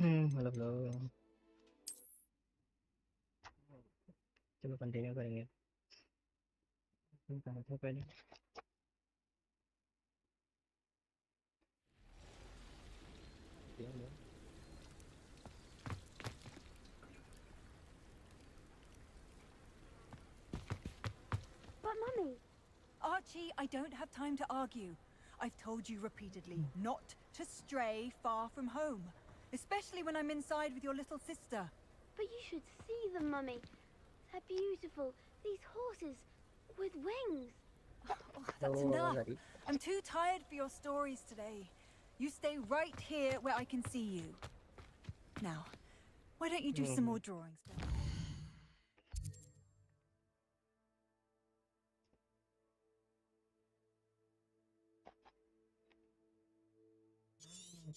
Hello hello. चलो continue करेंगे। कहाँ थे पहले? But Mummy... Archie, I don't have time to argue. I've told you repeatedly not to stray far from home. Especially when I'm inside with your little sister. But you should see them, Mummy. They're beautiful. These horses with wings. Oh, that's enough. I'm too tired for your stories today. You stay right here where I can see you. Now, why don't you do some more drawings?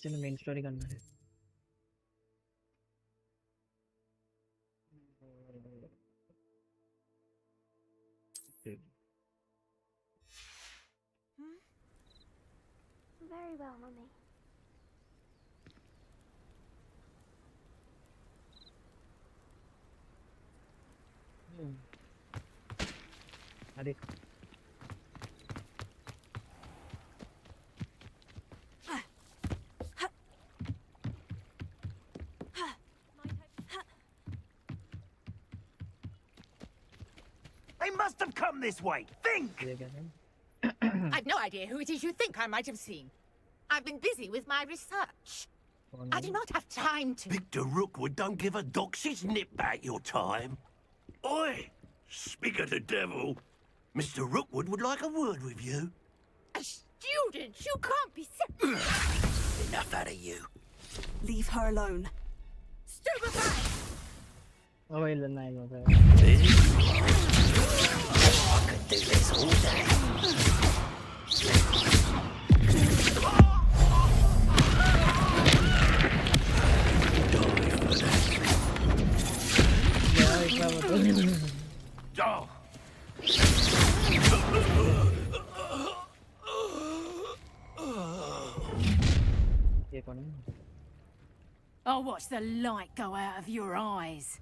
चलो main story करना है। Very well, Mummy. अरे They must have come this way. Think! ये क्या है? I've no idea who it is you think I might have seen. I've been busy with my research. I do not have time to... Victor Rookwood don't give a doxy's nip back your time. Oi! Speak of the devil. Mr. Rookwood would like a word with you. A student? You can't be... Enough out of you. Leave her alone. Stupefy! Oh wait, the nine was there. I could do this all day. Oh. ये कौन है? I'll watch the light go out of your eyes.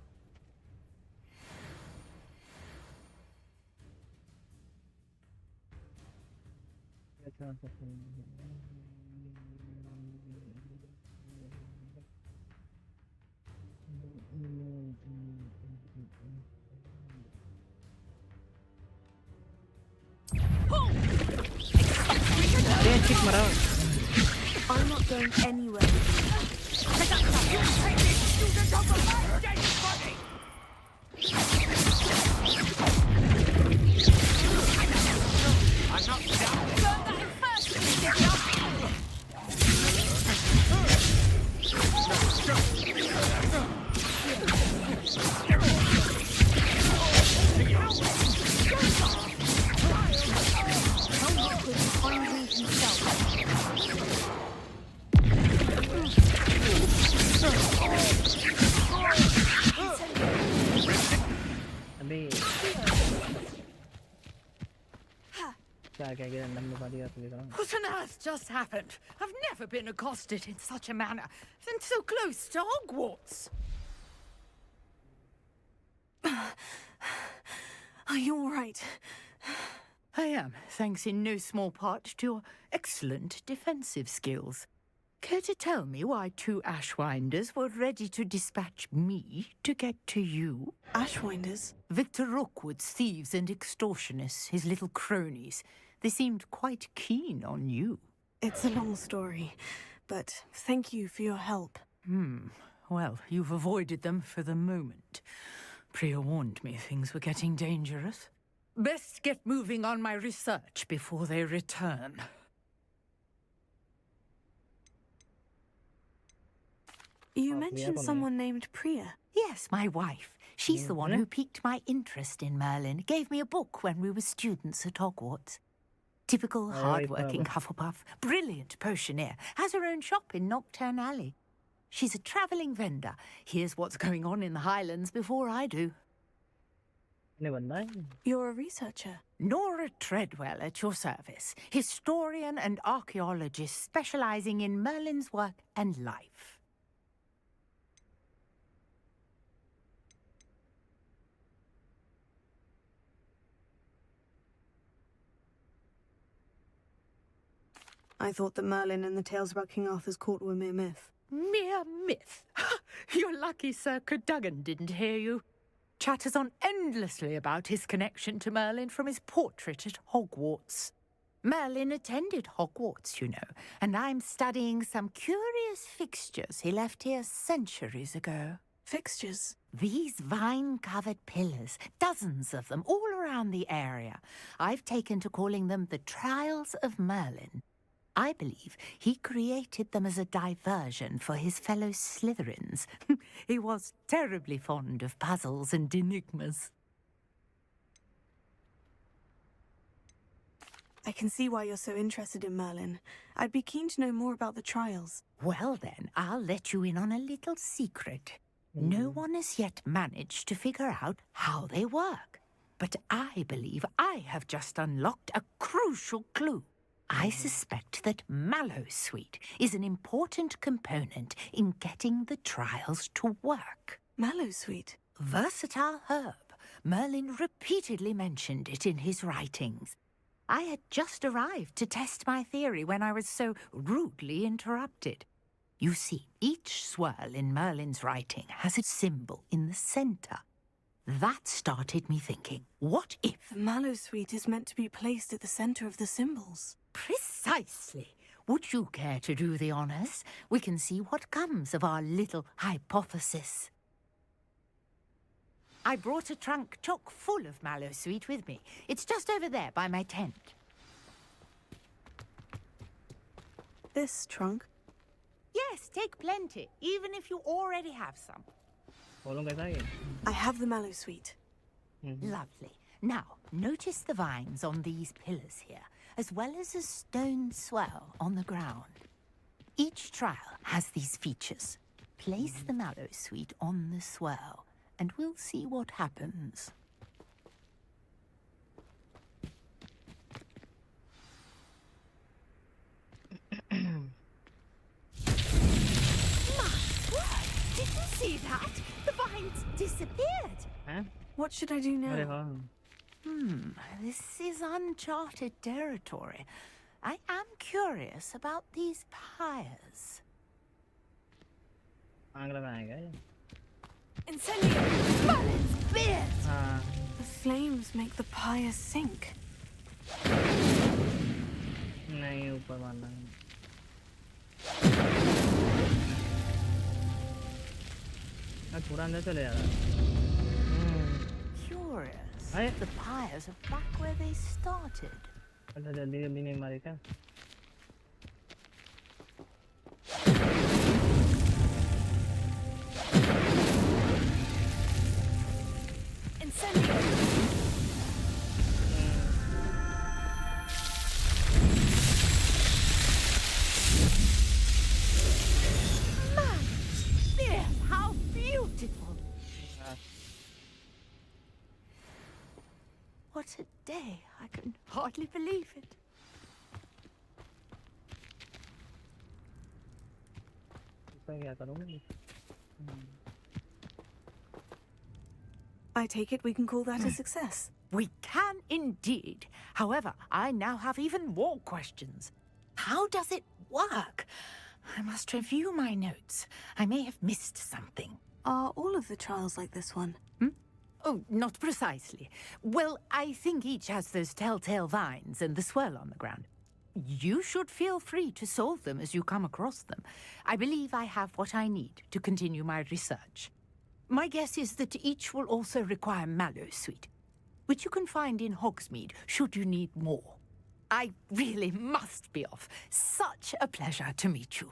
I'm not going anywhere. I'm not down. Burn that What on earth just happened? I've never been accosted in such a manner, and so close to Hogwarts. Are you all right? I am, thanks in no small part to your excellent defensive skills. Care to tell me why two Ashwinders were ready to dispatch me to get to you? Ashwinders? Victor Rookwood's thieves and extortionists, his little cronies. They seemed quite keen on you. It's a long story, but thank you for your help. Well, you've avoided them for the moment. Priya warned me things were getting dangerous. Best get moving on my research before they return. You mentioned someone named Priya. Yes, my wife. She's the one who piqued my interest in Merlin. Gave me a book when we were students at Hogwarts. Typical hard-working Hufflepuff. Brilliant potioneer. Has her own shop in Knockturn Alley. She's a travelling vendor. Hears what's going on in the Highlands before I do. You're a researcher. Nora Treadwell at your service. Historian and archaeologist specialising in Merlin's work and life. I thought that Merlin and the tales about King Arthur's court were mere myth. Mere myth. You're lucky Sir Cadogan didn't hear you. Chatters on endlessly about his connection to Merlin from his portrait at Hogwarts. Merlin attended Hogwarts, you know, and I'm studying some curious fixtures he left here centuries ago. Fixtures? These vine-covered pillars, dozens of them, all around the area. I've taken to calling them the Trials of Merlin. I believe he created them as a diversion for his fellow Slytherins. He was terribly fond of puzzles and enigmas. I can see why you're so interested in Merlin. I'd be keen to know more about the trials. Well then, I'll let you in on a little secret. No one has yet managed to figure out how they work. But I believe I have just unlocked a crucial clue. I suspect that Mallowsweet is an important component in getting the trials to work. Mallowsweet? Versatile herb. Merlin repeatedly mentioned it in his writings. I had just arrived to test my theory when I was so rudely interrupted. You see, each swirl in Merlin's writing has a symbol in the center. That started me thinking, what if... The Mallowsweet is meant to be placed at the center of the symbols. Precisely. Would you care to do the honors? We can see what comes of our little hypothesis. I brought a trunk chock full of Mallowsweet with me. It's just over there by my tent. This trunk? Yes, take plenty, even if you already have some. I have the Mallowsweet. Lovely. Now, notice the vines on these pillars here, as well as a stone swell on the ground. Each trial has these features. Place the Mallowsweet on the swell, and we'll see what happens. Did you see that? The vines disappeared. Huh? What should I do now? This is uncharted territory. I am curious about these pyres. Incendio! Merlin's beard! The flames make the pyre sink. नहीं ऊपर मारना है थोड़ा अंदर चले जा रहा Curious. Hey. The pyres are back where they started. है जल्दी जल्दी नहीं मारे क्या Incendio! How beautiful! What a day! I can hardly believe it. इसका क्या करूँगी I take it we can call that a success. We can indeed. However, I now have even more questions. How does it work? I must review my notes. I may have missed something. Are all of the trials like this one? Oh, not precisely. Well, I think each has those telltale vines and the swirl on the ground. You should feel free to solve them as you come across them. I believe I have what I need to continue my research. My guess is that each will also require Mallowsweet, which you can find in Hogsmeade should you need more. I really must be off. Such a pleasure to meet you.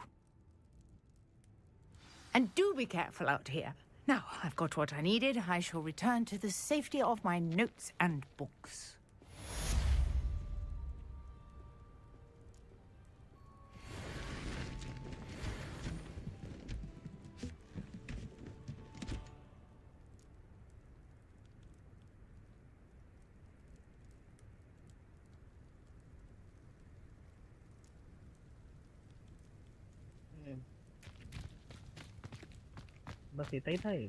And do be careful out here. Now, I've got what I needed. I shall return to the safety of my notes and books. बस इतना ही था ये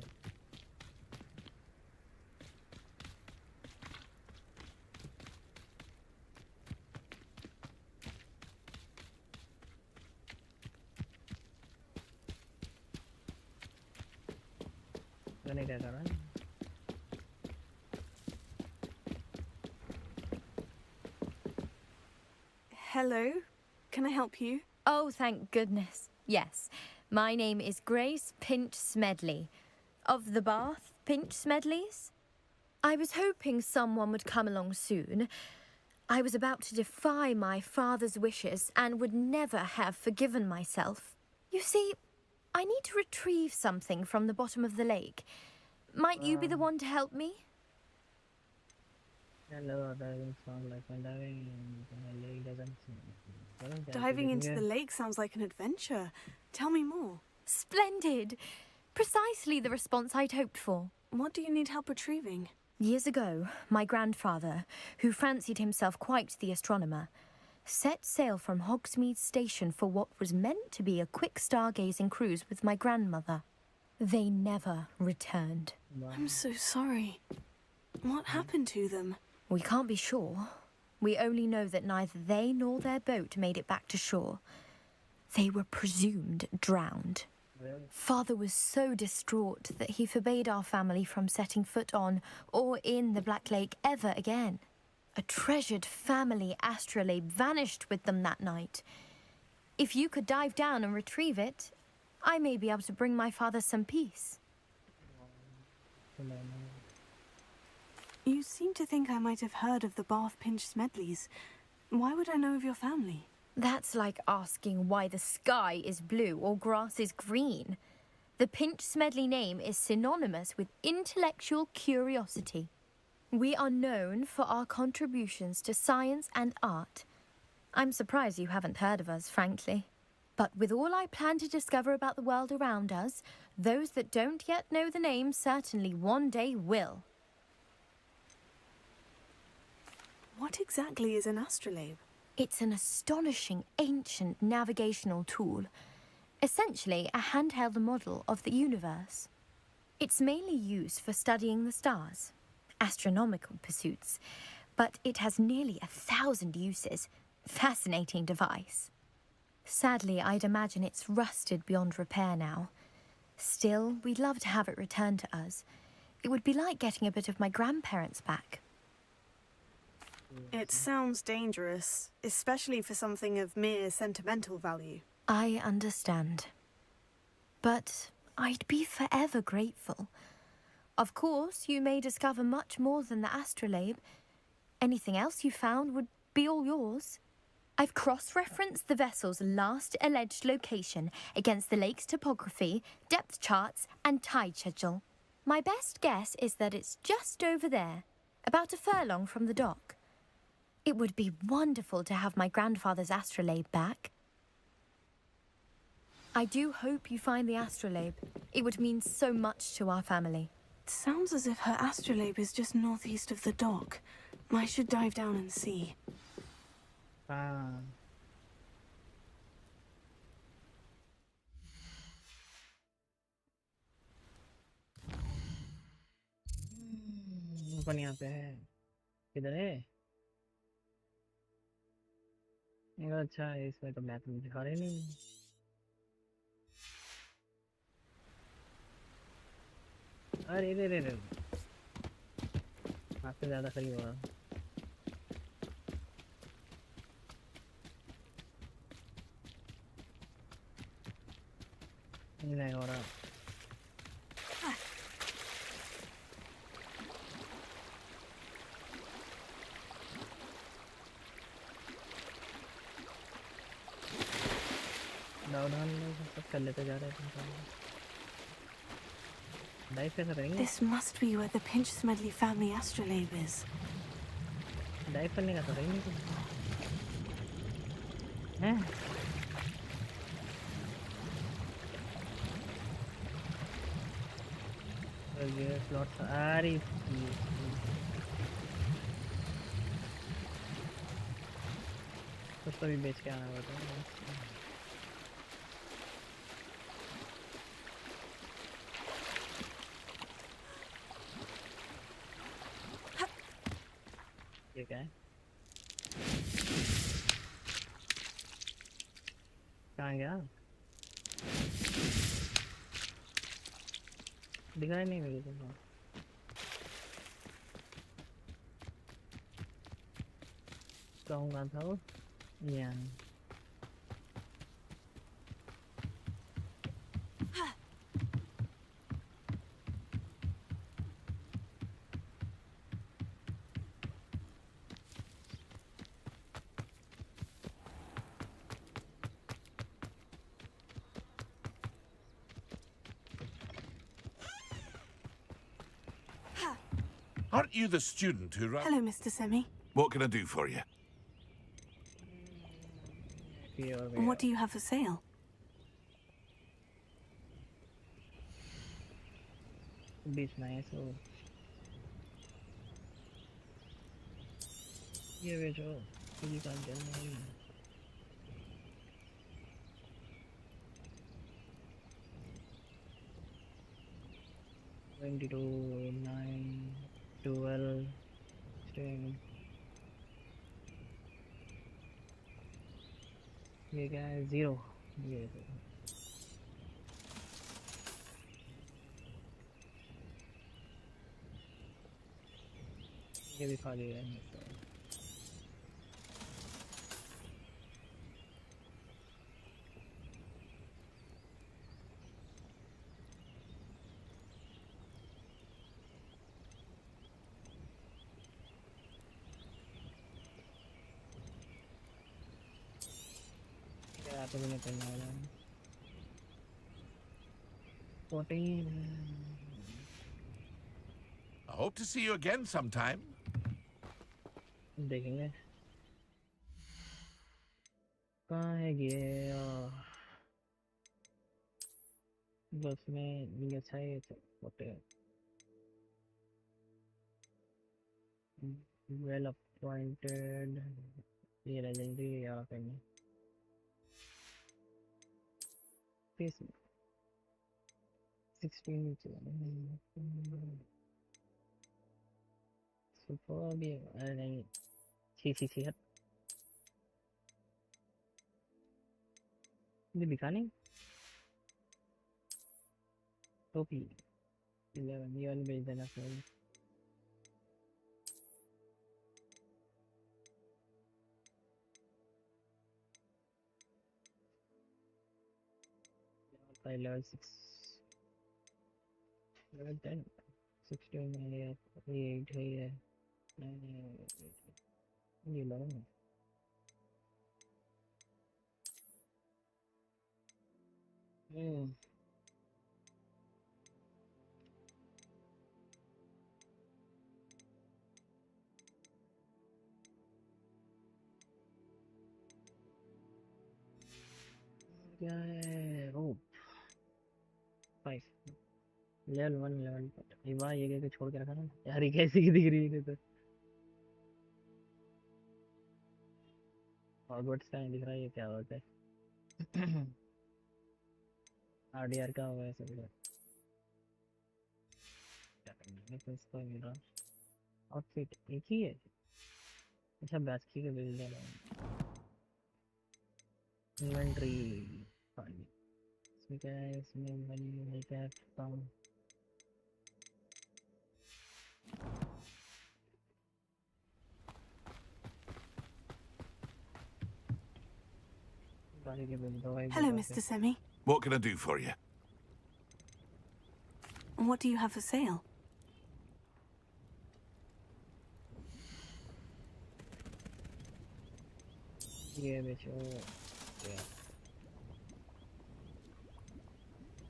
पता नहीं क्या कर रहा है। Hello, can I help you? Oh, thank goodness. Yes. My name is Grace Pinch Smedley. Of the Bath Pinch Smedleys? I was hoping someone would come along soon. I was about to defy my father's wishes and would never have forgiven myself. You see, I need to retrieve something from the bottom of the lake. Might you be the one to help me? Hello, doesn't sound like when diving in the lake doesn't sound. Diving into the lake sounds like an adventure. Tell me more. Splendid! Precisely the response I'd hoped for. What do you need help retrieving? Years ago, my grandfather, who fancied himself quite the astronomer, set sail from Hogsmeade Station for what was meant to be a quick stargazing cruise with my grandmother. They never returned. I'm so sorry. What happened to them? We can't be sure. We only know that neither they nor their boat made it back to shore. They were presumed drowned. Father was so distraught that he forbade our family from setting foot on or in the Black Lake ever again. A treasured family astrolabe vanished with them that night. If you could dive down and retrieve it, I may be able to bring my father some peace. You seem to think I might have heard of the Bath Pinch Smedleys. Why would I know of your family? That's like asking why the sky is blue or grass is green. The Pinch Smedley name is synonymous with intellectual curiosity. We are known for our contributions to science and art. I'm surprised you haven't heard of us, frankly. But with all I plan to discover about the world around us, those that don't yet know the name certainly one day will. What exactly is an astrolabe? It's an astonishing ancient navigational tool, essentially a handheld model of the universe. It's mainly used for studying the stars, astronomical pursuits, but it has nearly 1,000 uses. Fascinating device. Sadly, I'd imagine it's rusted beyond repair now. Still, we'd love to have it returned to us. It would be like getting a bit of my grandparents back. It sounds dangerous, especially for something of mere sentimental value. I understand. But I'd be forever grateful. Of course, you may discover much more than the astrolabe. Anything else you found would be all yours. I've cross-referenced the vessel's last alleged location against the lake's topography, depth charts, and tide schedule. My best guess is that it's just over there, about a furlong from the dock. It would be wonderful to have my grandfather's astrolabe back. I do hope you find the astrolabe. It would mean so much to our family. It sounds as if her astrolabe is just northeast of the dock. I should dive down and see. अपन यहाँ पे है किधर है अच्छा है इसमें तो map में दिखा रहे नहीं अरे रे रे रे आपसे ज़्यादा करीब हो रहा नहीं हो रहा सब कर लेते जा रहे हैं डाइव कैसे करेंगे This must be where the Pinch Smedley family astrolabe is. Dive करने का तो है नहीं हैं ये स्लॉट्स आ रही कुछ तो भी बेच के आना होता है ये क्या है कहाँ गया दिखाई नहीं मेरे को कहूँगा था वो यहाँ Aren't you the student who ran... Hello, Mr. Semi. What can I do for you? What do you have for sale? बीच में है सो ये बेचो किसी काम चलने नहीं 22, 9, 12, 10. ये क्या है 0 ये भी खाली है तो भी निकलने वाला है 14 I hope to see you again sometime. देखेंगे कहाँ है ये बस में ये अच्छा है होते well appointed ये लेजेंडरी यहाँ पे नहीं Please 16 super भी अरे नहीं छी हट ये दिखा नहीं टोपी 11 ये वाली भेज देना फिर level 6 level 10 16 है 8 है 9 ये लो क्या है ओ 5 लेवल 1 लेवल ये बार ये छोड़ के रखा ना यार ये कैसी की दिख रही है तो हॉगवर्ट्स का नहीं दिख रहा है ये क्या होता है आरडीआर का होगा ऐसा कुछ क्या करना है इसको मिल रहा आउटफिट एक ही है अच्छा बैस्की के बिल दे रहा इन्वेंटरी खाली इसमें क्या है इसमें मनी क्या काम Hello, Mr. Semi. What can I do for you? What do you have for sale? ये बेचो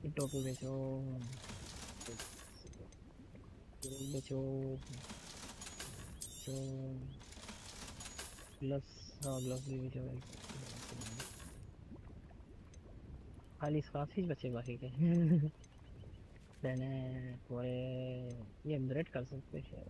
ये टोपी बेचो बेचो तो ग्लव्स भी बेचो खाली काफी बचे बाकी के देने पूरे ये अपग्रेड कर सकते हैं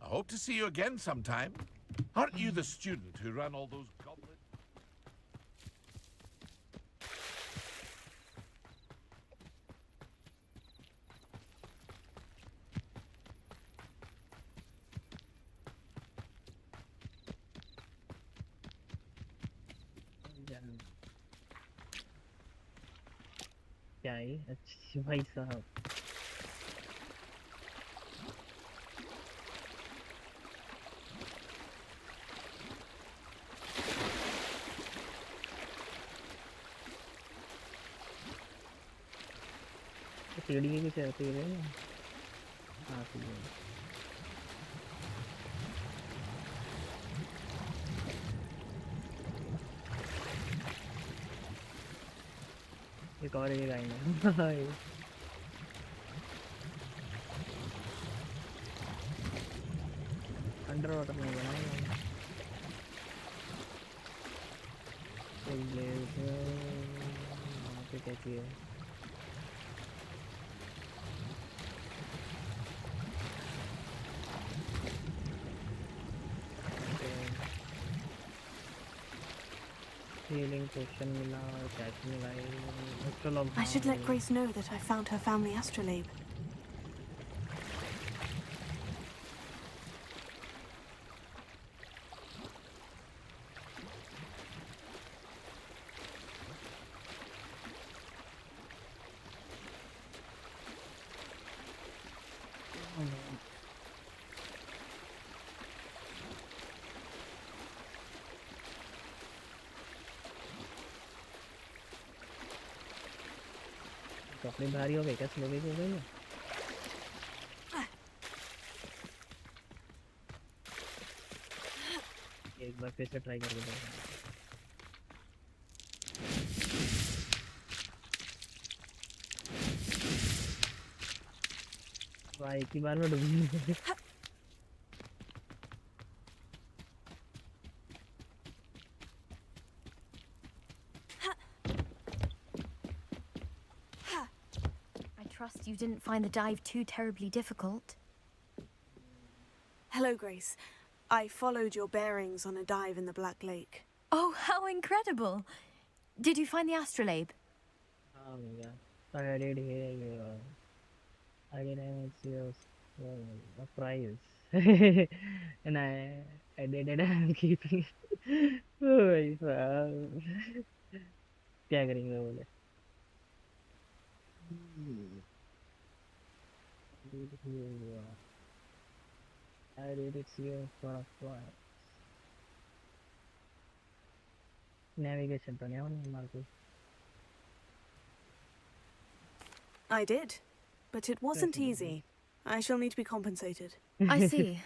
I hope to see you again sometime. Aren't you the student who ran all those goblins? क्या है? अच्छा भाई साहब, सीढ़ी के पीछे आती है ना? हाँ ठीक है। एक और ये गाय है। अंडर वाटर में बनाया वहाँ पे क्या किया? Healing potion मिला और कैच मिला है। I should let Grace know that I found her family astrolabe. कपड़े भारी हो गए क्या? स्लो हो गई है? एक बार फिर से ट्राई करके देखो। भाई एक ही बार में डूबी। Trust you didn't find the dive too terribly difficult. Hello, Grace. I followed your bearings on a dive in the Black Lake. Oh, how incredible! Did you find the astrolabe? Oh my god. I did hear you. I didn't see a prize. And I did it. I'm keeping it. Oh my god. क्या करेंगे बोले? I did it here for a while. Navigation तो नहीं होनी हमारे को। I did, but it wasn't easy. I shall need to be compensated. I see.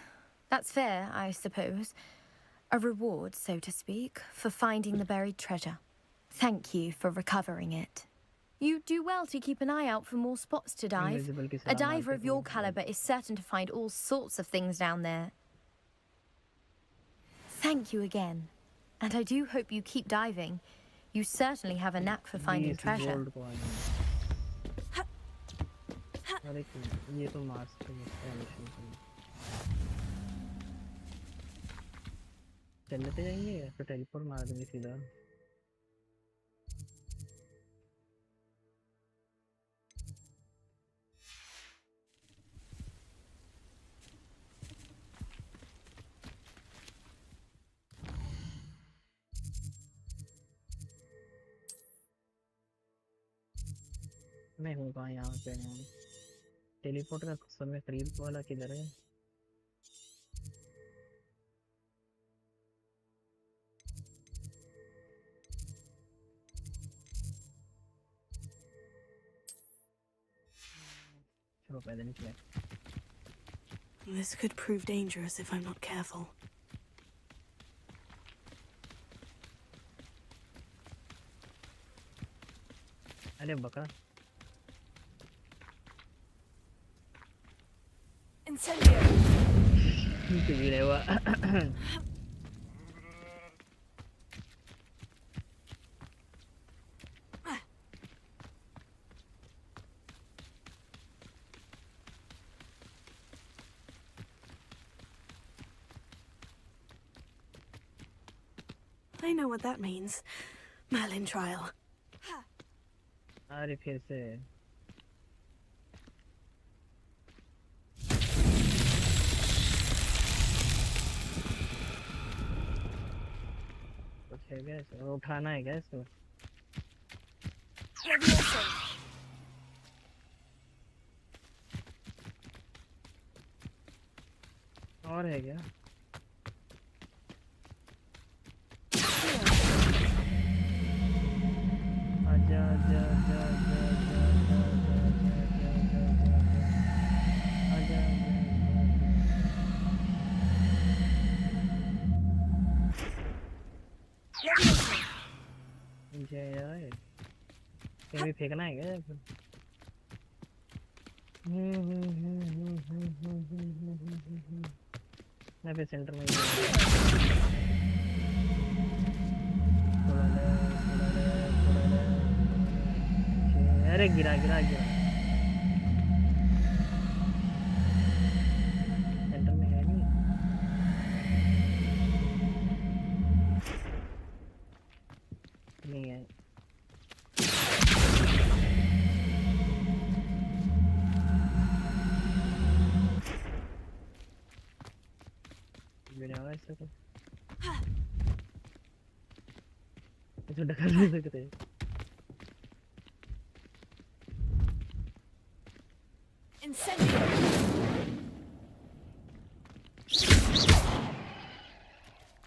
That's fair, I suppose. A reward, so to speak, for finding the buried treasure. Thank you for recovering it. You do well to keep an eye out for more spots to dive. A diver of your caliber is certain to find all sorts of things down there. Thank you again. And I do hope you keep diving. You certainly have a knack for finding treasure. ये तो master mission चलते जाएंगे या फिर teleport मार देंगे सीधा? मैं हूँ कहाँ? यहाँ पे टेलीपोर्ट का समय करीब वाला किधर है? चलो पैदल निकले। This could prove dangerous if I'm not careful. अरे बका। Incendio! कुछ भी नहीं हुआ। I know what that means. Merlin trial. अरे फिर से कुछ है क्या? इसको उठाना है क्या? इसको और है क्या? आजा आजा आजा आजा आजा आजा आजा मुझे यार कहीं भी फेंकना है क्या? मैं फिर सेंटर में अरे गिरा गिरा गिरा सेंटर में है नहीं। नहीं है। गिरा ऐसे तो ऐसे ढका नहीं सकते।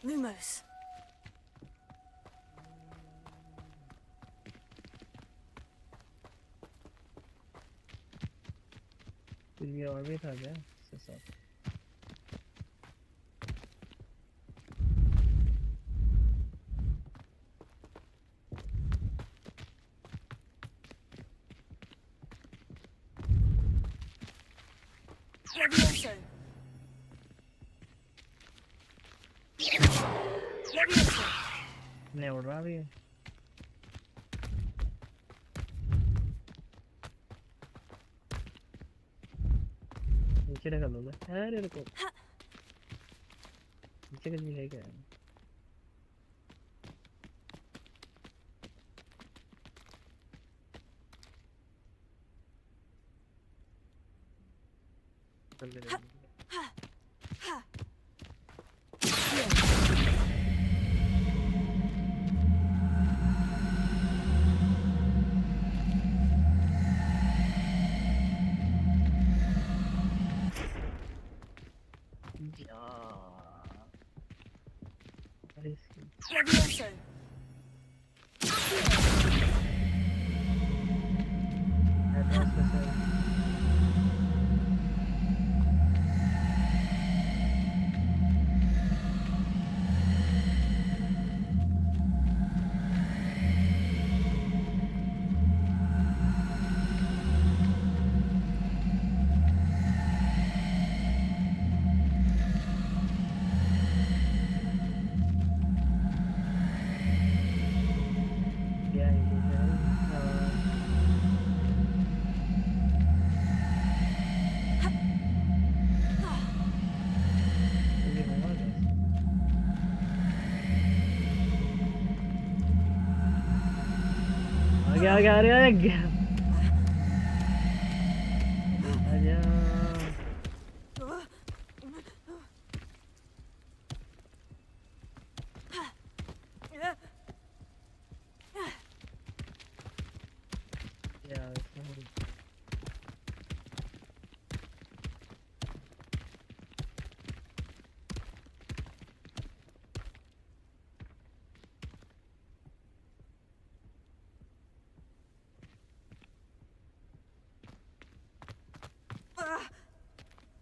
Lumos. फिर ये और भी था क्या इसके साथ? Levioso. नहीं उड़ रहा भी है। नीचे ढका लो। अरे रुको नीचे का जी है क्या? Levioso. आगे आ रहा है क्या? आजा यार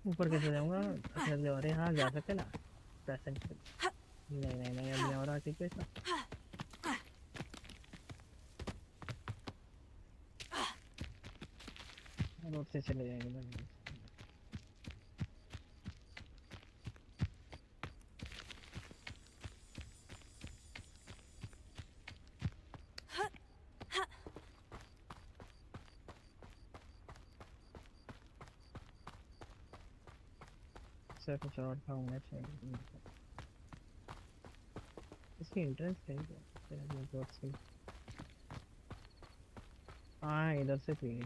ऊपर कैसे जाऊंगा? अच्छा ले अरे हाँ जा सकते ना पैसे नहीं नहीं नहीं अब नहीं हो रहा ठीक है इसका रोड से चले जाएंगे सर कुछ और का होना चाहिए इसकी इंटरेस्ट है क्या? हाँ इधर से थी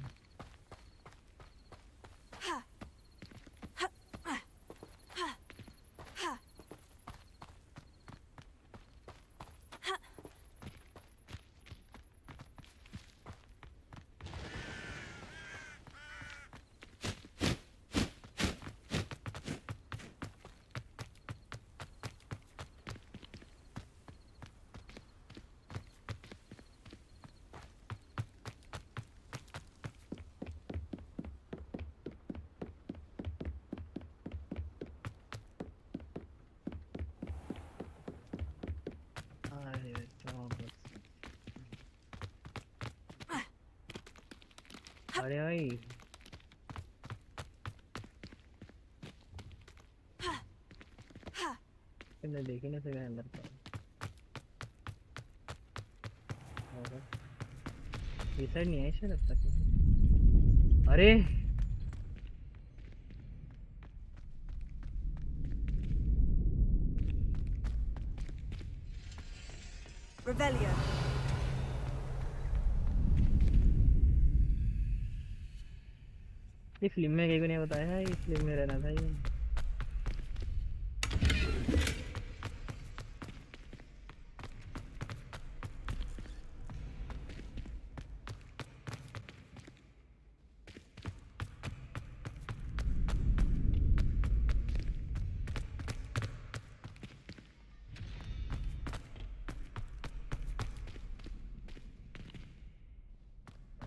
अरे भाई तुमने देखी नहीं सके अंदर का ये साइड नहीं है शायद अब तक अरे Revelio. ये फिल्म में कहीं को नहीं बताया है ये फिल्म में रहना था ये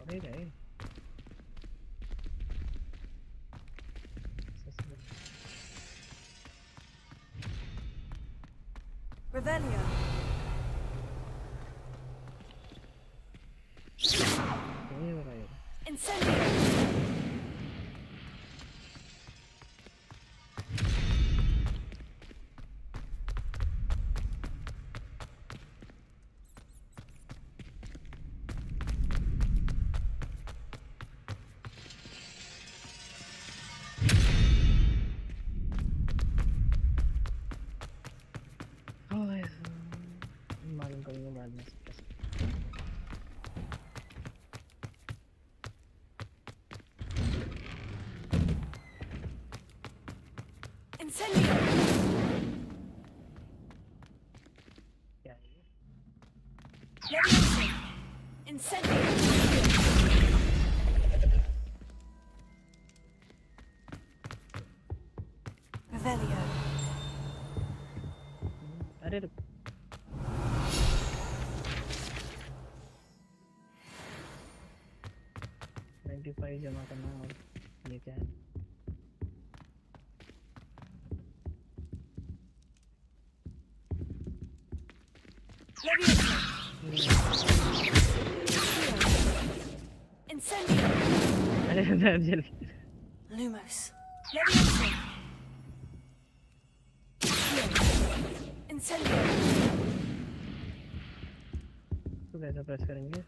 अरे गए Revelio. नहीं हो रहा है Incendio. मालूम करेंगे बाद में Incendio. क्या है ये Leviosa. Incendio. Revelio. अरे 95 जमा करना और ये क्या है Leviosa. Incendio. अरे मैं जल Lumos. Leviosa. Incendio. तो कैसा प्रेस करेंगे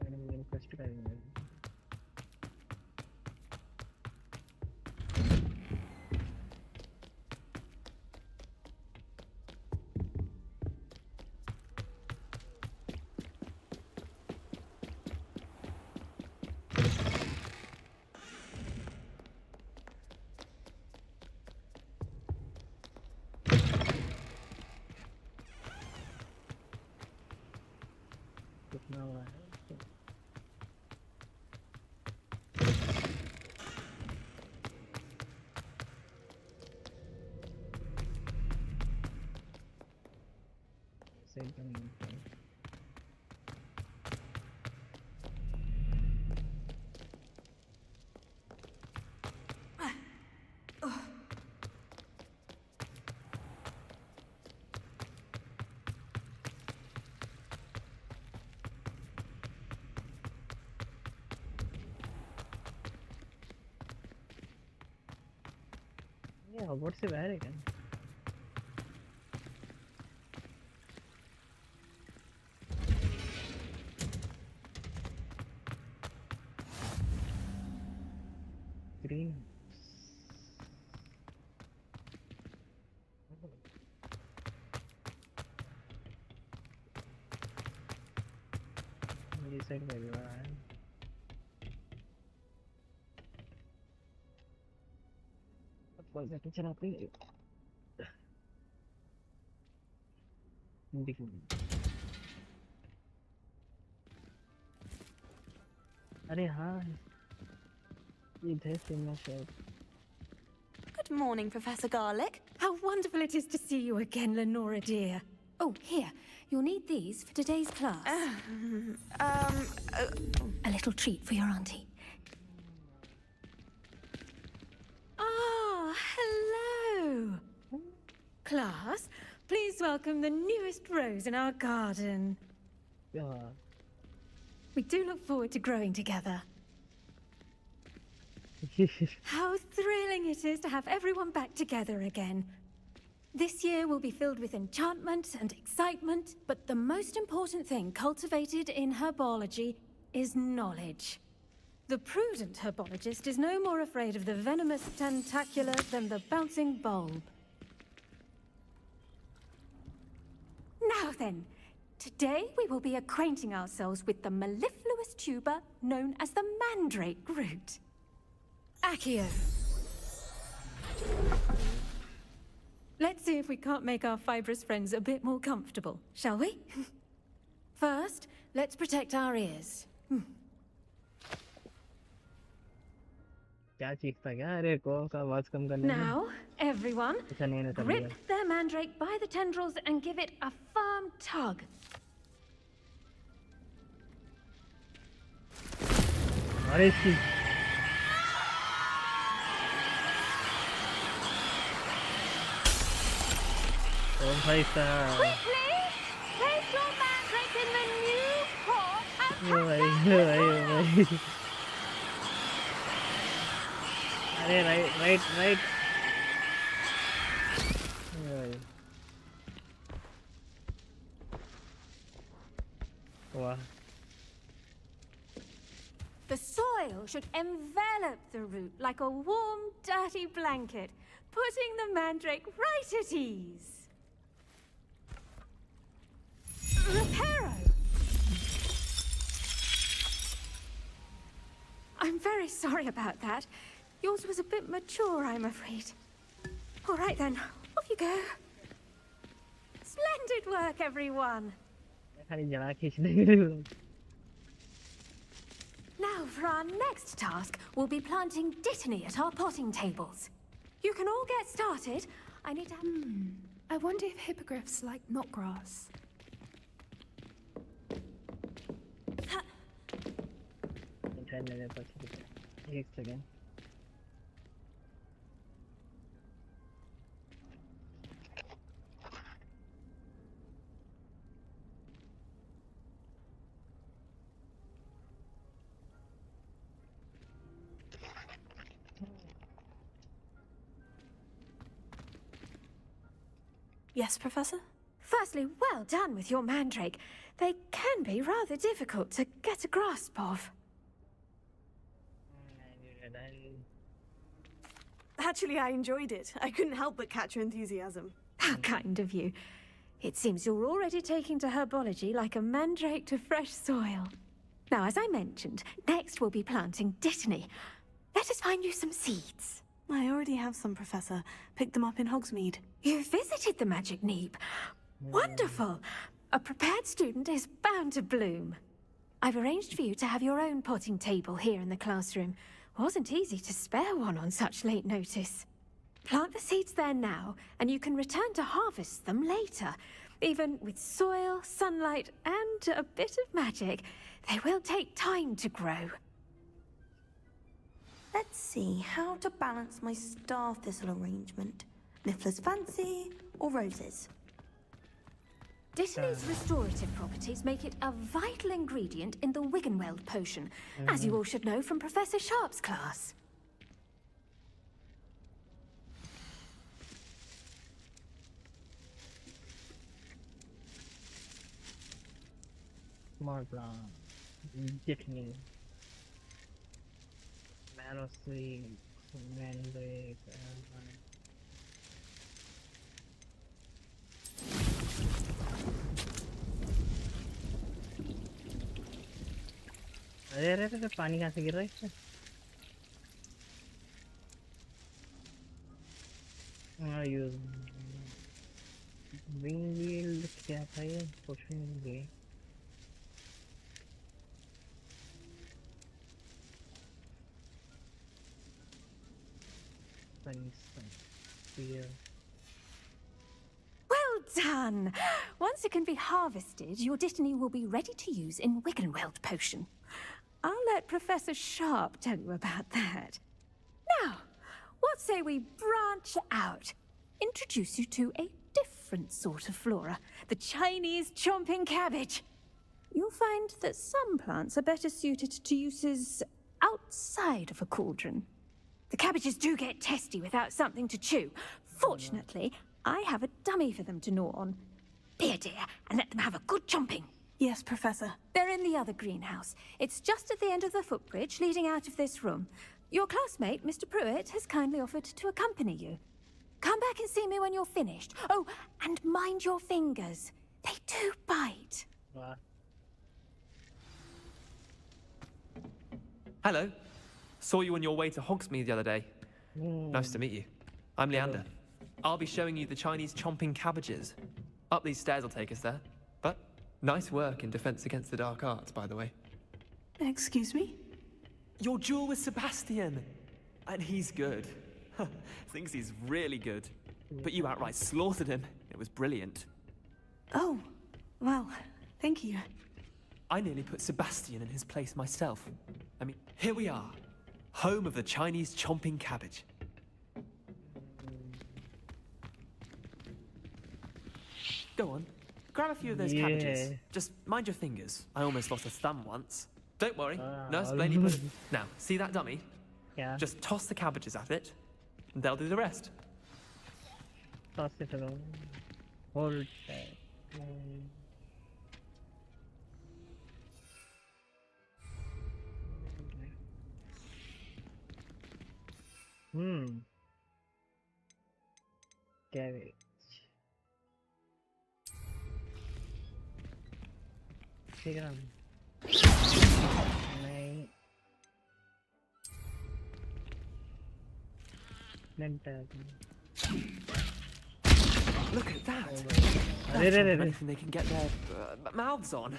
मैंने रिक्वेस्ट करेंगे कितना हुआ है सही तो नहीं है। ये हॉगवर्ट्स से बाहर है क्या ग्रीन ये साइड में भी रहा है अब कौन सा किचन आप ही देखो अरे हाँ ये थे सिम शायद Good morning, Professor Garlick. How wonderful it is to see you again, Lenora dear. Oh, here. You'll need these for today's class. A little treat for your auntie. Ah, hello. Class, please welcome the newest rose in our garden. yeah We do look forward to growing together. How thrilling it is to have everyone back together again. This year will be filled with enchantment and excitement, but the most important thing cultivated in herbology is knowledge. The prudent herbologist is no more afraid of the venomous tentacular than the bouncing bulb. Now then, today we will be acquainting ourselves with the mellifluous tuber known as the mandrake root. Accio. Let's see if we can't make our fibrous friends a bit more comfortable, shall we? First, let's protect our ears. क्या चीख था क्या? अरे को का आवाज कम करने में। Now, everyone, अच्छा नहीं ना grip their mandrake by the tendrils and give it a firm tug. अरे इसकी भाई साहब Place your mandrake in the new pot and भाई अरे राइट वाह The soil should envelop the root like a warm, dirty blanket, putting the mandrake right at ease. Reparo! I'm very sorry about that. Yours was a bit mature, I'm afraid. All right then, off you go. Splendid work, everyone. खाली जड़ा खींचने के लिए Now for our next task, we'll be planting dittany at our potting tables. You can all get started. I need to have... I wonder if hippogriffs like knotgrass. एक second Yes, Professor? Firstly, well done with your mandrake. They can be rather difficult to get a grasp of. Actually, I enjoyed it. I couldn't help but catch your enthusiasm. How kind of you. It seems you're already taking to herbology like a mandrake to fresh soil. Now, as I mentioned, next we'll be planting dittany. Let us find you some seeds. I already have some, Professor. Picked them up in Hogsmeade. You visited the Magic Neep. Wonderful. A prepared student is bound to bloom. I've arranged for you to have your own potting table here in the classroom. Wasn't easy to spare one on such late notice. Plant the seeds there now, and you can return to harvest them later. Even with soil, sunlight, and a bit of magic, they will take time to grow. Let's see how to balance my star thistle arrangement. Niffler's fancy or roses? Dittany's restorative properties make it a vital ingredient in the Wiggenweld potion, as you all should know from Professor Sharp's class. Small plant, dittany, menace, mandrake. अरे पानी कहाँ से गिर रहा है इससे? Use विंगवील क्या था ये? कुछ नहीं Well done! Once it can be harvested, your dittany will be ready to use in Wiggenweld potion. I'll let Professor Sharp tell you about that. Now, what say we branch out? Introduce you to a different sort of flora, the Chinese chomping cabbage. You'll find that some plants are better suited to uses outside of a cauldron. The cabbages do get testy without something to chew. Fortunately, I have a dummy for them to gnaw on. Be a dear and let them have a good chomping. Yes, Professor. They're in the other greenhouse. It's just at the end of the footbridge leading out of this room. Your classmate, Mr. Pruitt, has kindly offered to accompany you. Come back and see me when you're finished. Oh, and mind your fingers. They do bite. Hello. Saw you on your way to Hogsmeade the other day. Nice to meet you. I'm Leander. I'll be showing you the Chinese chomping cabbages. Up these stairs will take us there. But nice work in Defense Against the Dark Arts, by the way. Excuse me? Your duel with Sebastian. And he's good. Thinks he's really good. But you outright slaughtered him. It was brilliant. Oh, well, thank you. I nearly put Sebastian in his place myself. I mean, here we are. Home of the Chinese chomping cabbage. Go on. Grab a few of those cabbages. Just mind your fingers. I almost lost a thumb once. Don't worry. Nurse Blaney put it. Now, see that dummy? Yeah. Just toss the cabbages at it, and they'll do the rest. Toss it around. Hold that. Cabbage. Take it on. Nine. Look at that! Anything they can get their mouths on.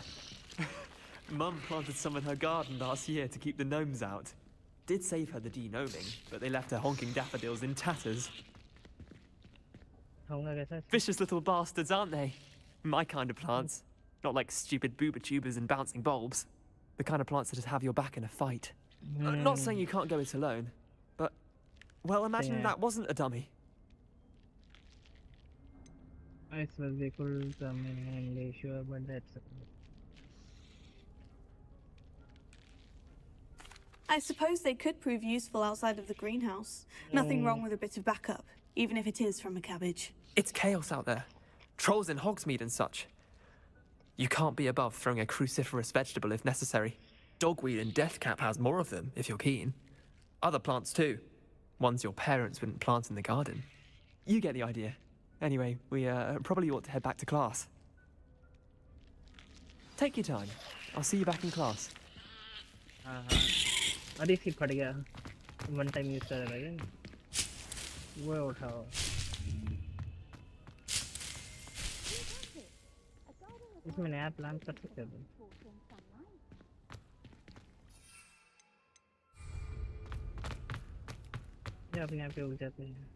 Mum planted some in her garden last year to keep the gnomes out. Did save her the de-gnoming, but they left her honking daffodils in tatters. Vicious little bastards, aren't they? My kind of plants. Not like stupid booba tubers and bouncing bulbs. The kind of plants that just have your back in a fight. Not saying you can't go it alone, but... Well, imagine that wasn't a dummy. I suppose they could come in and sure, but that's... I suppose they could prove useful outside of the greenhouse. Nothing wrong with a bit of backup, even if it is from a cabbage. It's chaos out there. Trolls in Hogsmeade and such. You can't be above throwing a cruciferous vegetable if necessary. Dogweed and deathcap has more of them, if you're keen. Other plants too. Ones your parents wouldn't plant in the garden. You get the idea. Anyway, we probably ought to head back to class. Take your time. I'll see you back in class. अरे सी फट गया one time use कर रहा है वो उठाओ इसमें नया प्लान कर सकते हो ये अपने आप पे उग जाते हैं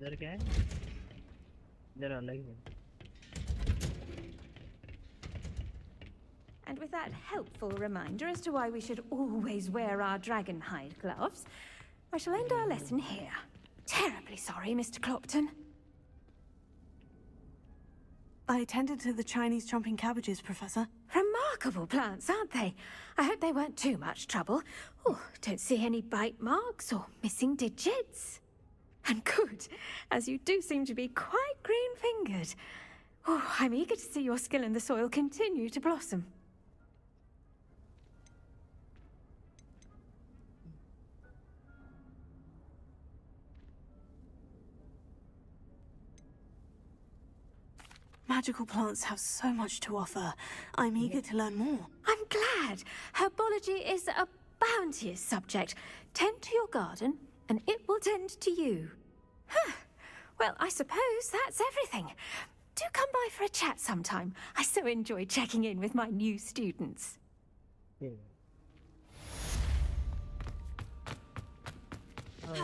इधर क्या है इधर अलग है And with that helpful reminder as to why we should always wear our dragon hide gloves, I shall end our lesson here. Terribly sorry, Mr. Clopton. I tended to the Chinese chomping cabbages, Professor. Remarkable plants, aren't they? I hope they weren't too much trouble. Oh, don't see any bite marks or missing digits. And good, as you do seem to be quite green-fingered. Oh, I'm eager to see your skill in the soil continue to blossom. Magical plants have so much to offer. I'm eager to learn more. I'm glad. Herbology is a bounteous subject. Tend to your garden, and it will tend to you. Huh. Well, I suppose that's everything. Do come by for a chat sometime. I so enjoy checking in with my new students. Oh,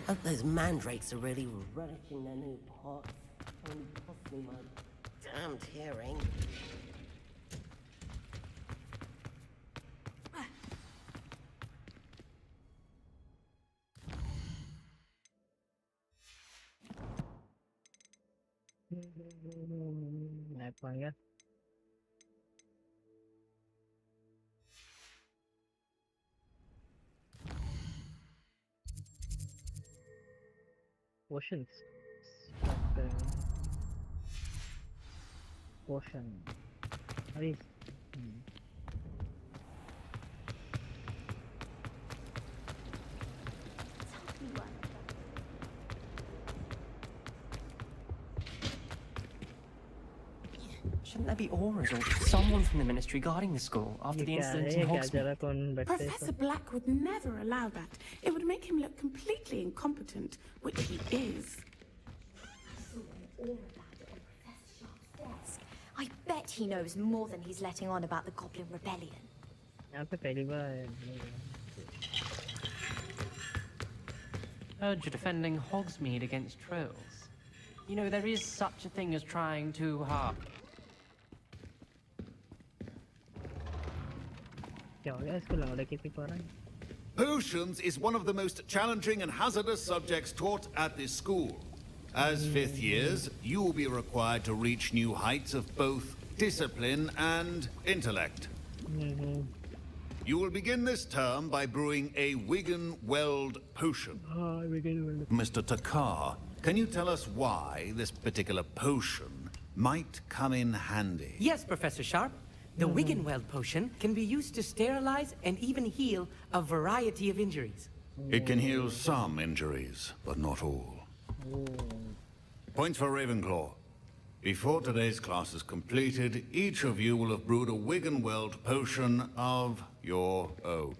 Hope those mandrakes are really relishing their new pot. Only my damned hearing. Apa ya? Potions. Okay. Potion. What is? Shouldn't there be auras or someone from the ministry guarding the school after the incident in Hogsmeade? Professor Black would never allow that. It would make him look completely incompetent, which he is. I bet he knows more than he's letting on about the Goblin Rebellion. Heard you're defending Hogsmeade against trolls. You know, there is such a thing as trying too hard. Potions is one of the most challenging and hazardous subjects taught at this school. As fifth years, you will be required to reach new heights of both discipline and intellect. You will begin this term by brewing a Wigan-Weld potion. Mr. Takar, can you tell us why this particular potion might come in handy? Yes, Professor Sharp. The Wigan-Weld potion can be used to sterilize and even heal a variety of injuries. It can heal some injuries, but not all. Points for Ravenclaw. Before today's class is completed, each of you will have brewed a Wigan-Weld potion of your own.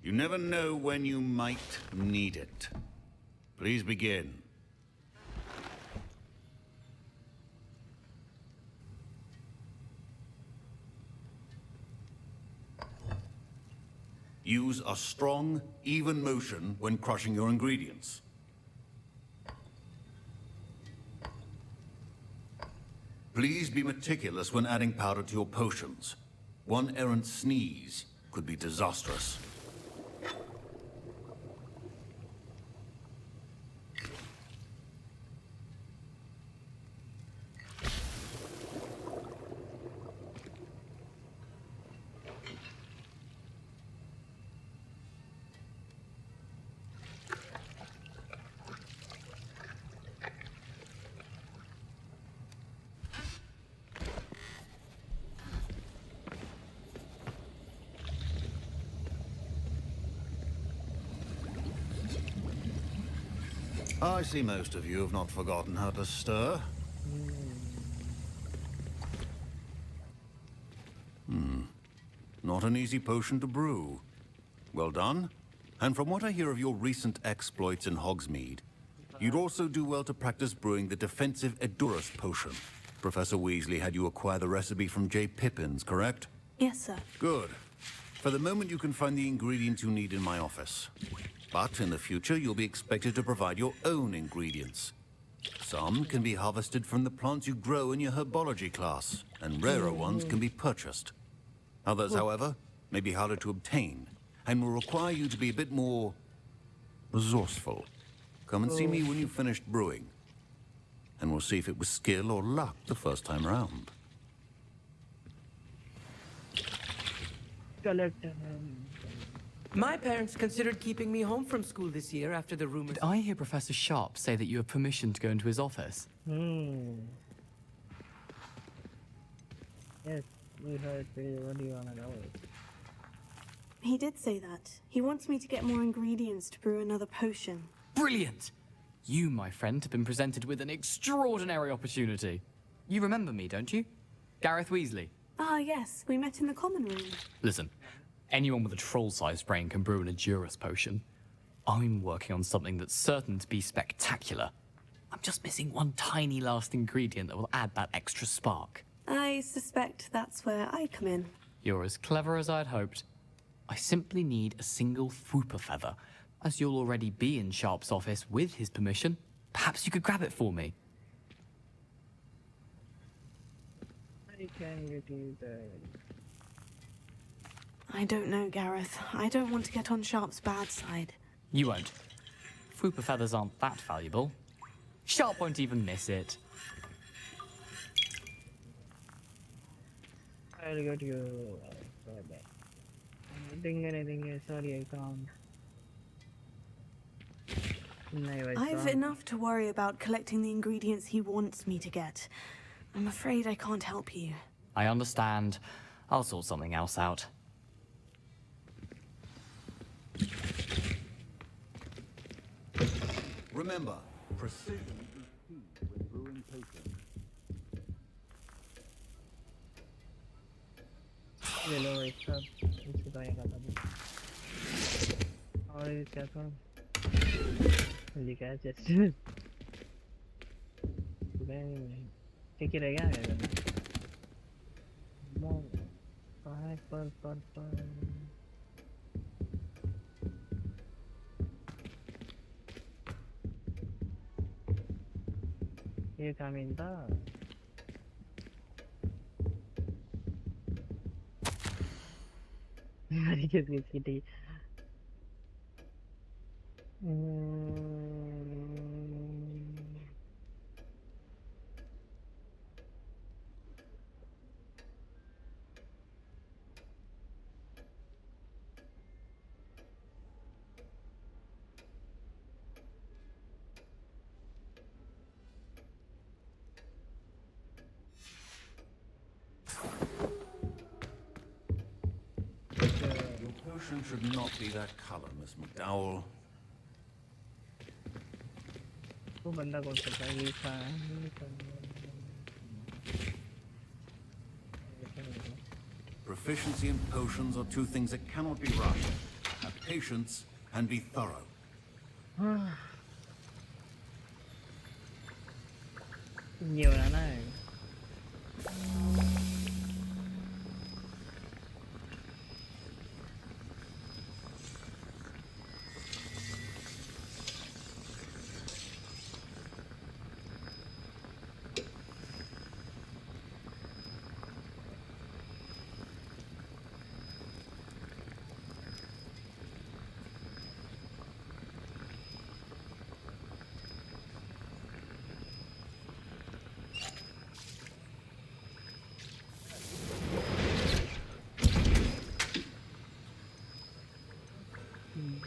You never know when you might need it. Please begin. Use a strong, even motion when crushing your ingredients. Please be meticulous when adding powder to your potions. One errant sneeze could be disastrous. I see most of you have not forgotten how to stir. Not an easy potion to brew. Well done. And from what I hear of your recent exploits in Hogsmeade, you'd also do well to practice brewing the defensive Edurus potion. Professor Weasley had you acquire the recipe from J. Pippin's, correct? Yes, sir. Good. For the moment, you can find the ingredients you need in my office. But in the future, you'll be expected to provide your own ingredients. Some can be harvested from the plants you grow in your herbology class, and rarer ones can be purchased. Others, however, may be harder to obtain, and will require you to be a bit more resourceful. Come and see me when you've finished brewing, and we'll see if it was skill or luck the first time round. My parents considered keeping me home from school this year after the rumors. Did I hear Professor Sharp say that you have permission to go into his office? Yes, we heard. What do you want to know? He did say that. He wants me to get more ingredients to brew another potion. Brilliant! You, my friend, have been presented with an extraordinary opportunity. You remember me, don't you? Gareth Weasley. Ah, yes. We met in the common room. Listen, anyone with a troll-sized brain can brew an Edurus potion. I'm working on something that's certain to be spectacular. I'm just missing one tiny last ingredient that will add that extra spark. I suspect that's where I come in. You're as clever as I'd hoped. I simply need a single Fwooper feather, as you'll already be in Sharp's office with his permission. Perhaps you could grab it for me. I can get you there. I don't know, Gareth. I don't want to get on Sharp's bad side. You won't. Fwooper feathers aren't that valuable. Sharp won't even miss it. I'll get you back. Anything, sorry, I can't. I've enough to worry about collecting the ingredients he wants me to get. I'm afraid I can't help you. I understand. I'll sort something else out. Remember, precision is key with brewing potions. ले लो एक साथ इसको तो आएगा तभी और क्या था लिखा है जस्ट क्या रह गया पर ये काम इनका Kitty. Should not be that color, Miss McDowell. वो बंदा कौन सा था ये था Proficiency and potions are two things that cannot be rushed. Have patience and be thorough. ये बनाना है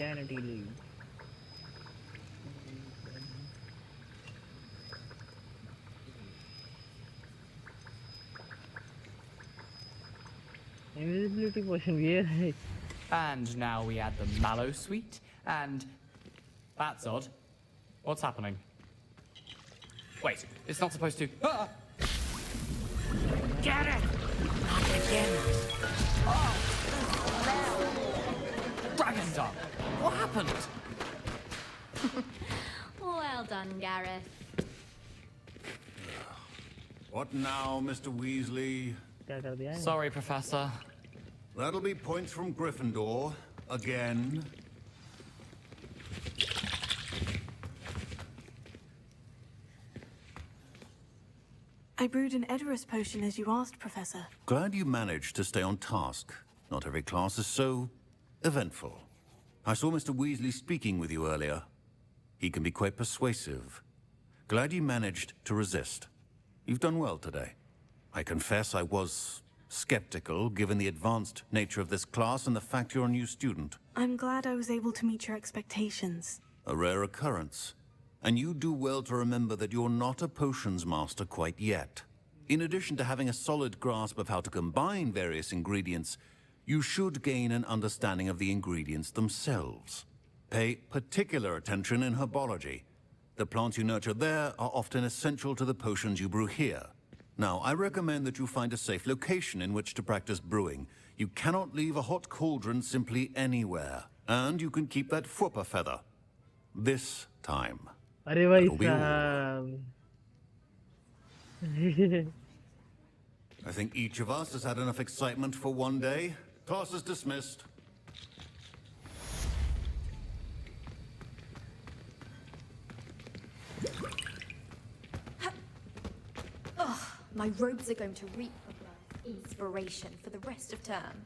Guarantee leave. Invisibility potion, yeah. And now we add the mallow sweet, and that's odd. What's happening? Wait, it's not supposed to. Ah! Get it! Not again. Oh! Dragon's up! What happened? Well done, Gareth. What now, Mr. Weasley? Sorry, Professor. That'll be points from Gryffindor. Again. I brewed an Edorus potion as you asked, Professor. Glad you managed to stay on task. Not every class is so eventful. I saw Mr. Weasley speaking with you earlier. He can be quite persuasive. Glad you managed to resist. You've done well today. I confess I was skeptical, given the advanced nature of this class and the fact you're a new student. I'm glad I was able to meet your expectations. A rare occurrence. And you do well to remember that you're not a potions master quite yet. In addition to having a solid grasp of how to combine various ingredients, you should gain an understanding of the ingredients themselves. Pay particular attention in herbology. The plants you nurture there are often essential to the potions you brew here. Now, I recommend that you find a safe location in which to practice brewing. You cannot leave a hot cauldron simply anywhere. And you can keep that Fwooper feather. This time. अरे भाई That'll be all. साहब I think each of us has had enough excitement for one day. Class is dismissed. My robes are going to reap inspiration for the rest of term.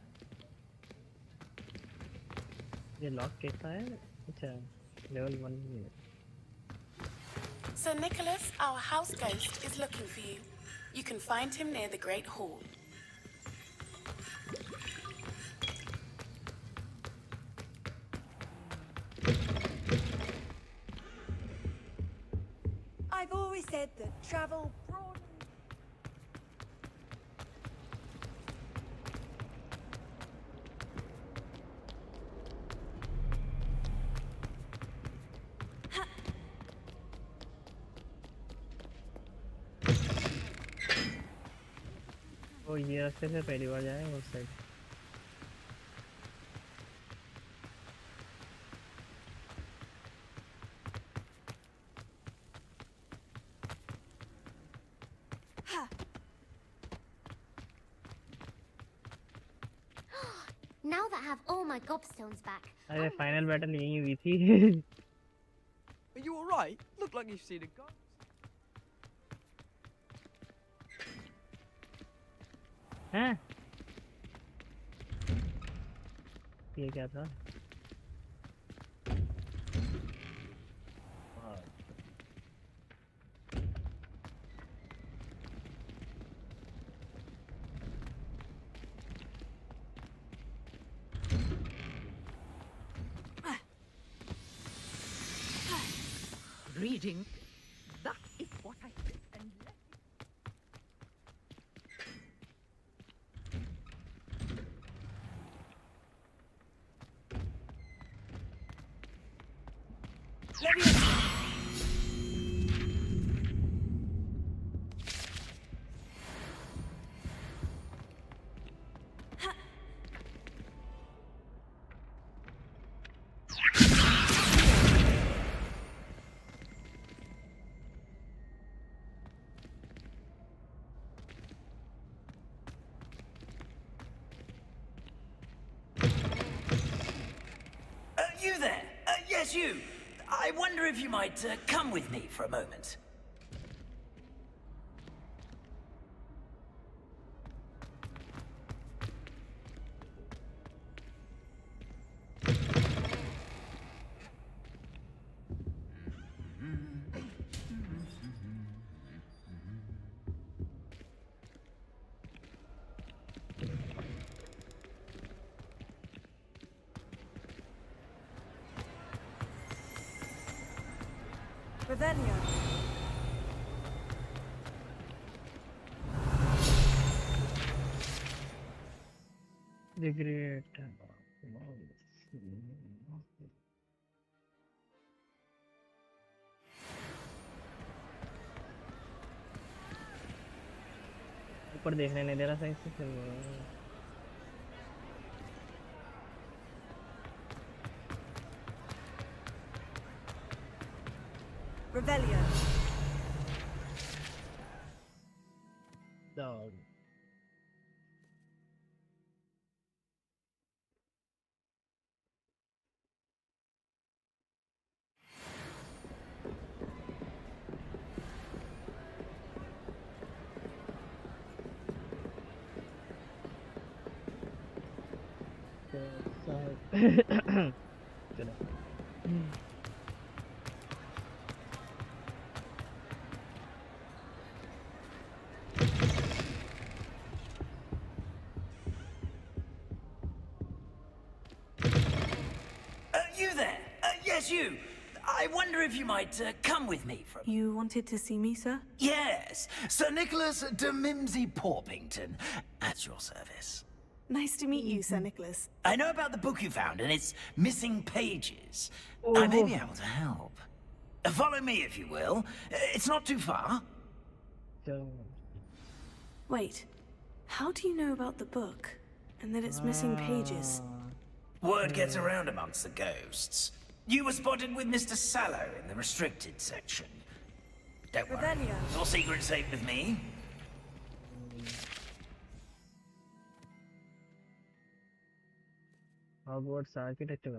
ये lock कैसा है? अच्छा, level 1 में. Sir Nicholas, our house ghost, is looking for you. You can find him near the Great Hall. I've always said that travel broadens. वो ये रास्ते से पहली बार जाए उस side. Now that I have all my gobstones back. अरे final battle यहीं हुई थी. Are you alright? Look like you've seen a ghost. हैं? ये क्या था? Reading, that is what I did. And You there? Yes, you. I wonder if you might come with me for a moment. Revelio. The great. ऊपर देखने नहीं दे रहा सही से फिर. Revelio. Dog. You there? Yes, you. I wonder if you might come with me for a... You wanted to see me, sir? Yes, Sir Nicholas de Mimsy Porpington, at your service. Nice to meet you, Sir Nicholas. I know about the book you found and its missing pages. I may be able to help. Follow me, if you will. It's not too far. Wait, how do you know about the book? And that it's missing pages? Word gets around amongst the ghosts. You were spotted with Mr. Sallow in the restricted section. Don't worry, Revelio. your secret's safe with me. Hogwarts architecture.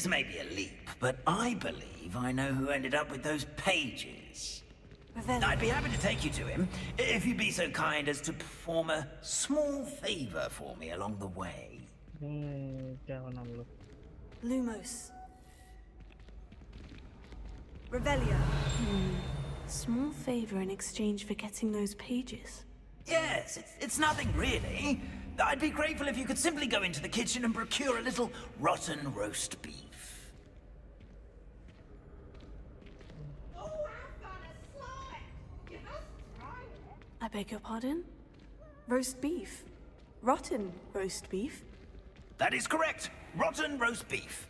This may be a leap, but I believe I know who ended up with those pages. I'd be happy to take you to him, if you'd be so kind as to perform a small favor for me along the way. Lumos. Revelio. Small favor in exchange for getting those pages. Yes, it's nothing really. I'd be grateful if you could simply go into the kitchen and procure a little rotten roast beef. I beg your pardon? Roast beef? Rotten roast beef? That is correct. Rotten roast beef.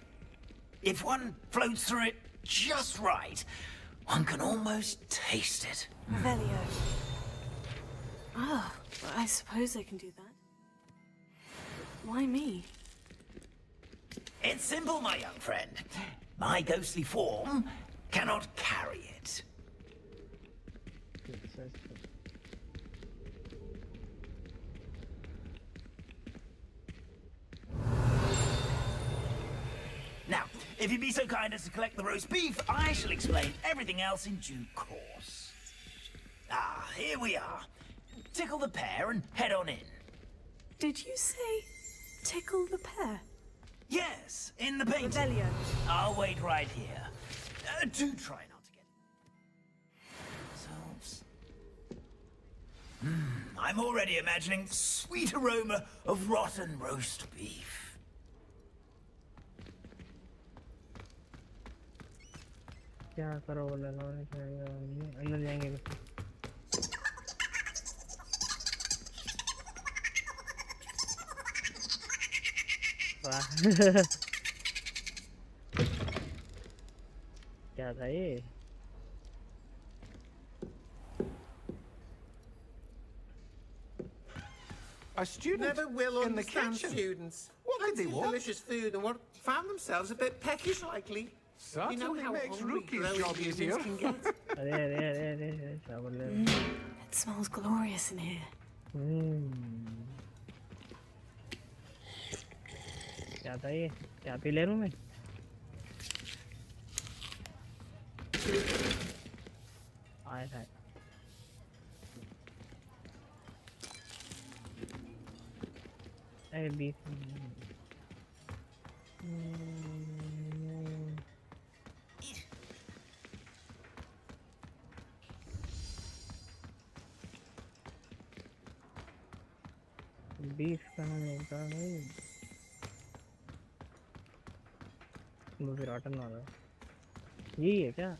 If one floats through it just right, one can almost taste it. Revelio. Ah, well, I suppose I can do that. Why me? It's simple, my young friend. My ghostly form cannot carry it. Now, if you'd be so kind as to collect the roast beef, I shall explain everything else in due course. Ah, here we are. Tickle the pear and head on in. Did you say tickle the pear? Yes, in the painting. Revelio. I'll wait right here. Do try not to get yourselves. I'm already imagining the sweet aroma of rotten roast beef. क्या करो बोला अंदर जाएंगे वाह क्या था ये A student never will in the understand kitchen. students. What did they want? Delicious food and what found themselves a bit peckish likely. Certainly you know how makes hungry Rookie's growing job easier. humans can get. It smells glorious in here. क्या था ये क्या P ले लूं मैं आए था beef beef कहाँ मिलता है वो फिर ऑटन वाला यही है क्या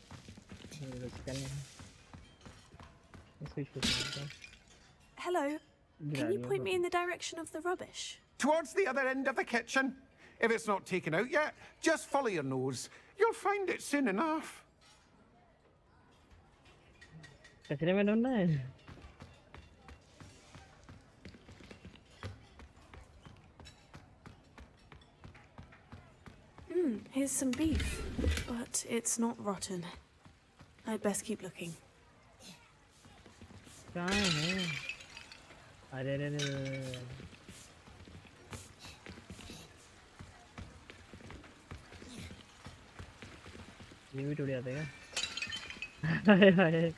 Hello. Can you point me in the direction of the rubbish? Towards the other end of the kitchen. If it's not taken out yet, just follow your nose. You'll find it soon enough. कचरे में ढूंढना है Here's some beef, but it's not rotten. I'd best keep looking. कहाँ है अरे अरे ये भी टूट जाते हैं क्या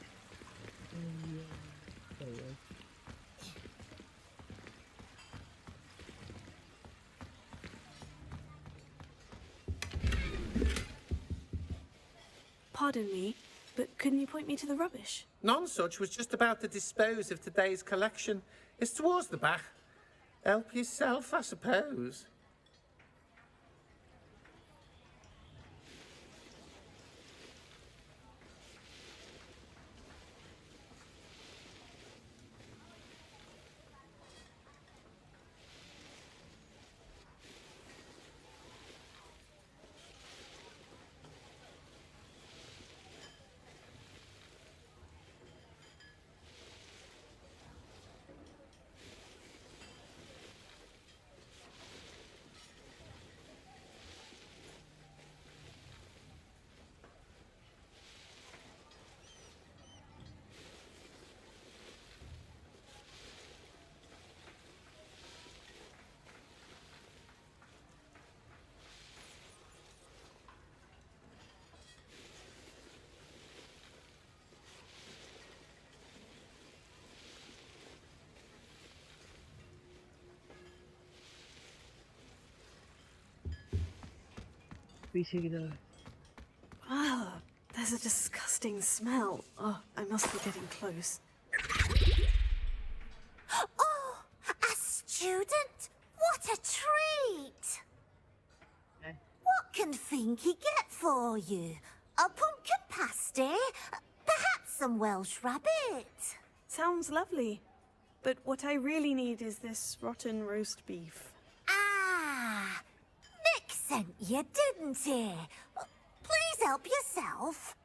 Pardon me, but couldn't you point me to the rubbish? Nonsuch was just about to dispose of today's collection. It's towards the back. Help yourself, I suppose. पीछे की तरफ. Ah, there's a disgusting smell. Oh, I must be getting close. Oh, a student? What a treat! What can Finky get for you? A pumpkin pasty? Perhaps some Welsh rabbit? Sounds lovely. But what I really need is this rotten roast beef. Ah, Nick sent you, didn't he? Please help yourself.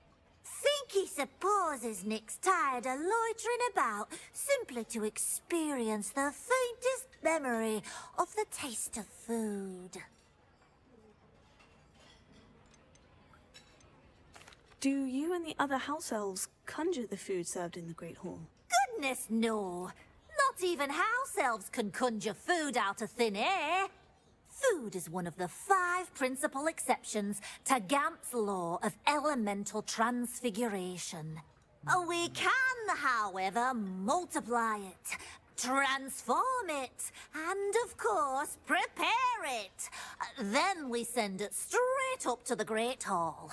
Finky supposes Nick's tired of loitering about simply to experience the faintest memory of the taste of food. Do you and the other house elves conjure the food served in the Great Hall? Goodness, no. Not even house elves can conjure food out of thin air. Food is one of the 5 principal exceptions to Gamp's law of elemental transfiguration. We can, however, multiply it, transform it, and, of course, prepare it. Then we send it straight up to the Great Hall.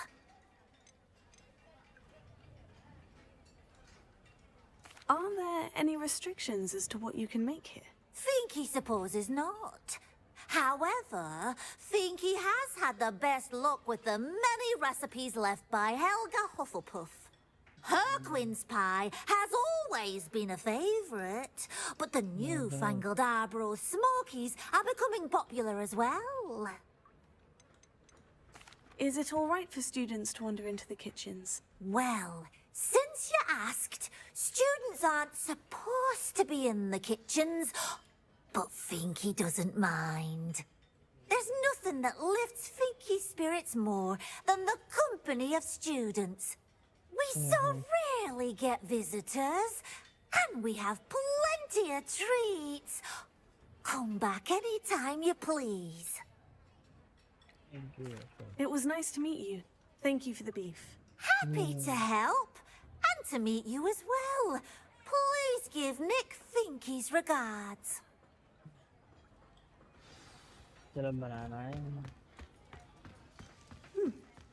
Are there any restrictions as to what you can make here? Finky supposes not. However, Finky has had the best luck with the many recipes left by Helga Hufflepuff. Her quince pie has always been a favourite, but the newfangled Arbroath Smokies are becoming popular as well. Is it all right for students to wander into the kitchens? Well, since you asked, students aren't supposed to be in the kitchens, but Finky doesn't mind. There's nothing that lifts Finky's spirits more than the company of students. We so rarely get visitors, and we have plenty of treats. Come back any time you please. It was nice to meet you. Thank you for the beef. Happy to help, and to meet you as well. Please give Nick Finky's regards.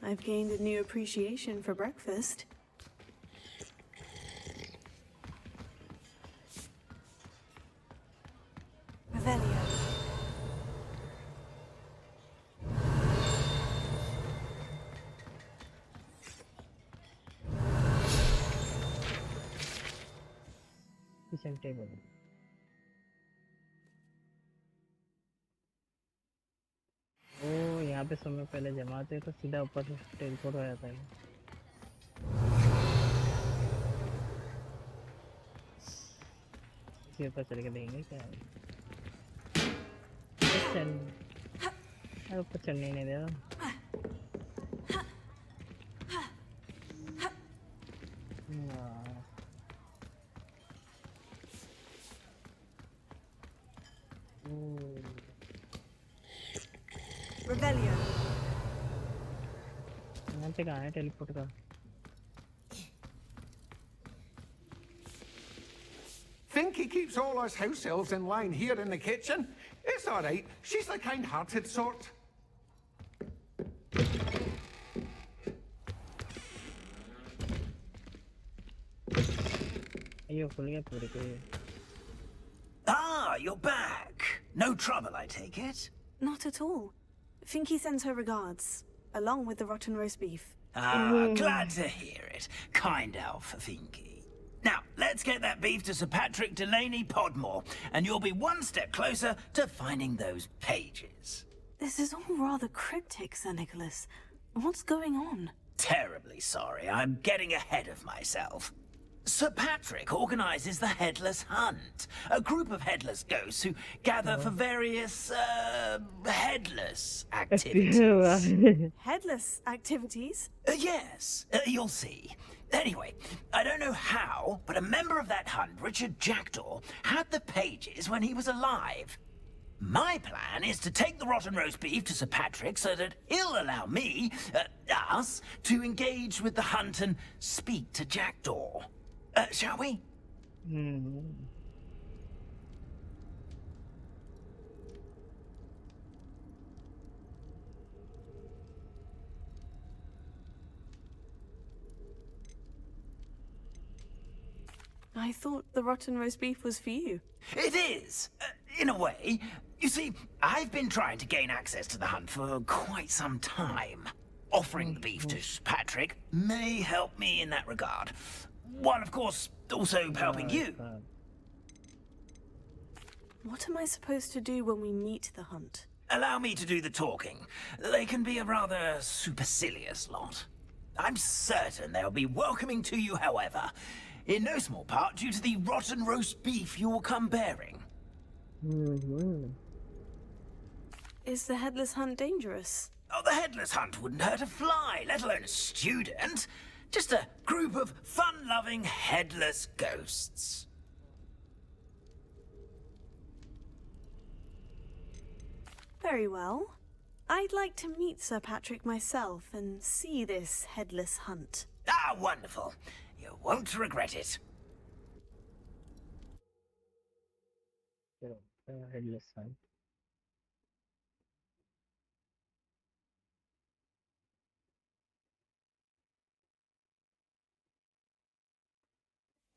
I've gained a new appreciation for breakfast. Revelio. Kitchen table. ओ यहाँ पे समय पहले जमा होते तो सीधा ऊपर से टेलीपोर्ट हो जाता है. इसके ऊपर चल के देंगे क्या? चल. अरे ऊपर चलने नहीं दे रहा. Revelio. यहाँ पे कहाँ है टेलीपोर्ट का? Finky keeps all us house elves in line here in the kitchen. It's all right. She's the kind-hearted sort. Ah, you're back. No trouble, I take it? Not at all. Finky sends her regards, along with the rotten roast beef. Ah, glad to hear it. Kind elf, Finky. Now, let's get that beef to Sir Patrick Delaney Podmore, and you'll be one step closer to finding those pages. This is all rather cryptic, Sir Nicholas. What's going on? Terribly sorry, I'm getting ahead of myself. Sir Patrick organises the Headless Hunt, a group of headless ghosts who gather for various, headless activities. Headless activities? Yes, you'll see. Anyway, I don't know how, but a member of that hunt, Richard Jackdaw, had the pages when he was alive. My plan is to take the rotten roast beef to Sir Patrick so that he'll allow me, us, to engage with the hunt and speak to Jackdaw. Shall we? I thought the rotten roast beef was for you. It is, in a way. You see, I've been trying to gain access to the hunt for quite some time. Offering the beef to Sir Patrick may help me in that regard. While, of course, also helping you. What am I supposed to do when we meet the hunt? Allow me to do the talking. They can be a rather supercilious lot. I'm certain they'll be welcoming to you, however, in no small part due to the rotten roast beef you will come bearing. Is the headless hunt dangerous? Oh, the headless hunt wouldn't hurt a fly, let alone a student. Just a group of fun-loving headless ghosts. Very well. I'd like to meet Sir Patrick myself and see this headless hunt. Ah, wonderful. You won't regret it. Headless hunt.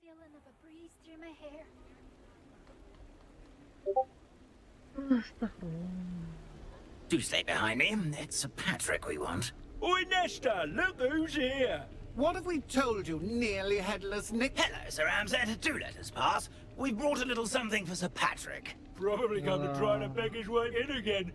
Feeling of a breeze through my hair. Do stay behind me. It's Sir Patrick we want. Oi, Nesta, look who's here. What have we told you, nearly headless Nick? Hello, Sir Ramsed. Do let us pass. We've brought a little something for Sir Patrick. Probably come to try to beg his way in again.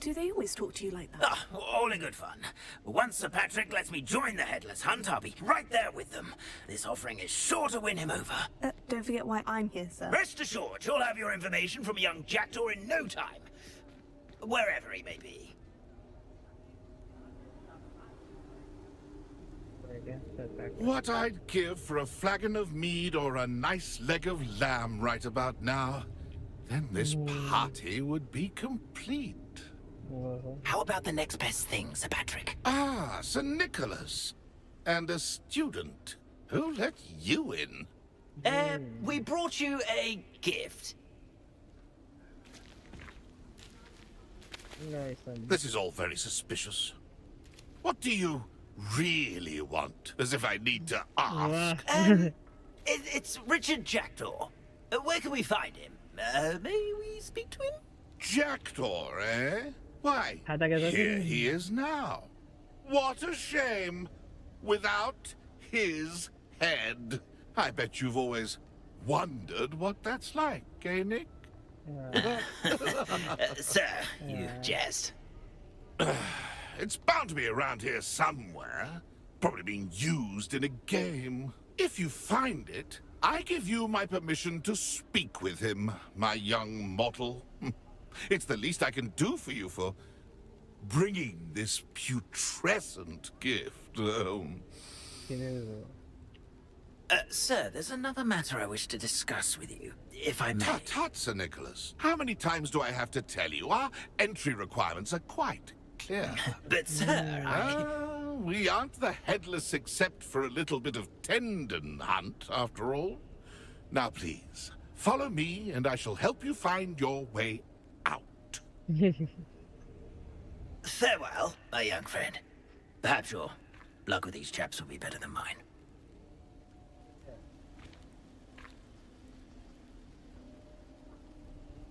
Do they always talk to you like that? Ah, all in good fun. Once Sir Patrick lets me join the headless hunt, I'll be right there with them. This offering is sure to win him over. Don't forget why I'm here, sir. Rest assured, you'll have your information from a young jackdaw in no time. Wherever he may be. What I'd give for a flagon of mead or a nice leg of lamb right about now. Then this party would be complete. How about the next best thing, Sir Patrick? Ah, Sir Nicholas. And a student. Who let you in? We brought you a gift. This is all very suspicious. What do you really want? As if I need to ask. It's Richard Jackdaw. Where can we find him? May we speak to him? Jackdaw, eh? Why, here he is now. What a shame. Without his head. I bet you've always wondered what that's like, eh, Nick? Sir, you jest. It's bound to be around here somewhere. Probably being used in a game. If you find it, I give you my permission to speak with him, my young mortal. It's the least I can do for you for bringing this putrescent gift home. Sir, there's another matter I wish to discuss with you, if I may. Tut, tut, Sir Nicholas. How many times do I have to tell you? Our entry requirements are quite clear. But, sir, we aren't the headless except for a little bit of tendon hunt, after all. Now, please, follow me, and I shall help you find your way out. Farewell, my young friend. Perhaps your luck with these chaps will be better than mine.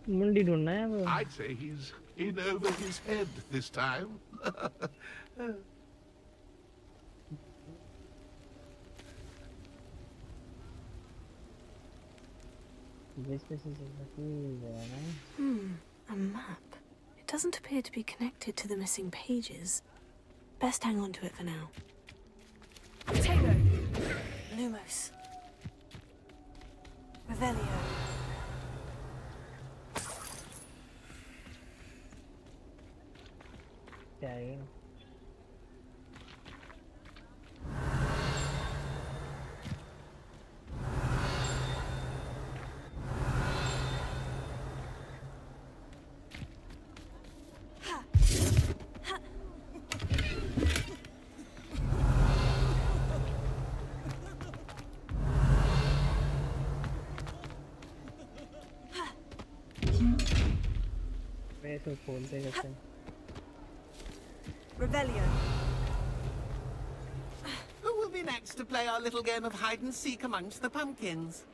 I'd say he's in over his head this time. A map. It doesn't appear to be connected to the missing pages. Best hang on to it for now. Potato. Lumos. Revelio. Okay. इसको खोलते कैसे? Revelio. Who will be next to play our little game of hide and seek amongst the pumpkins?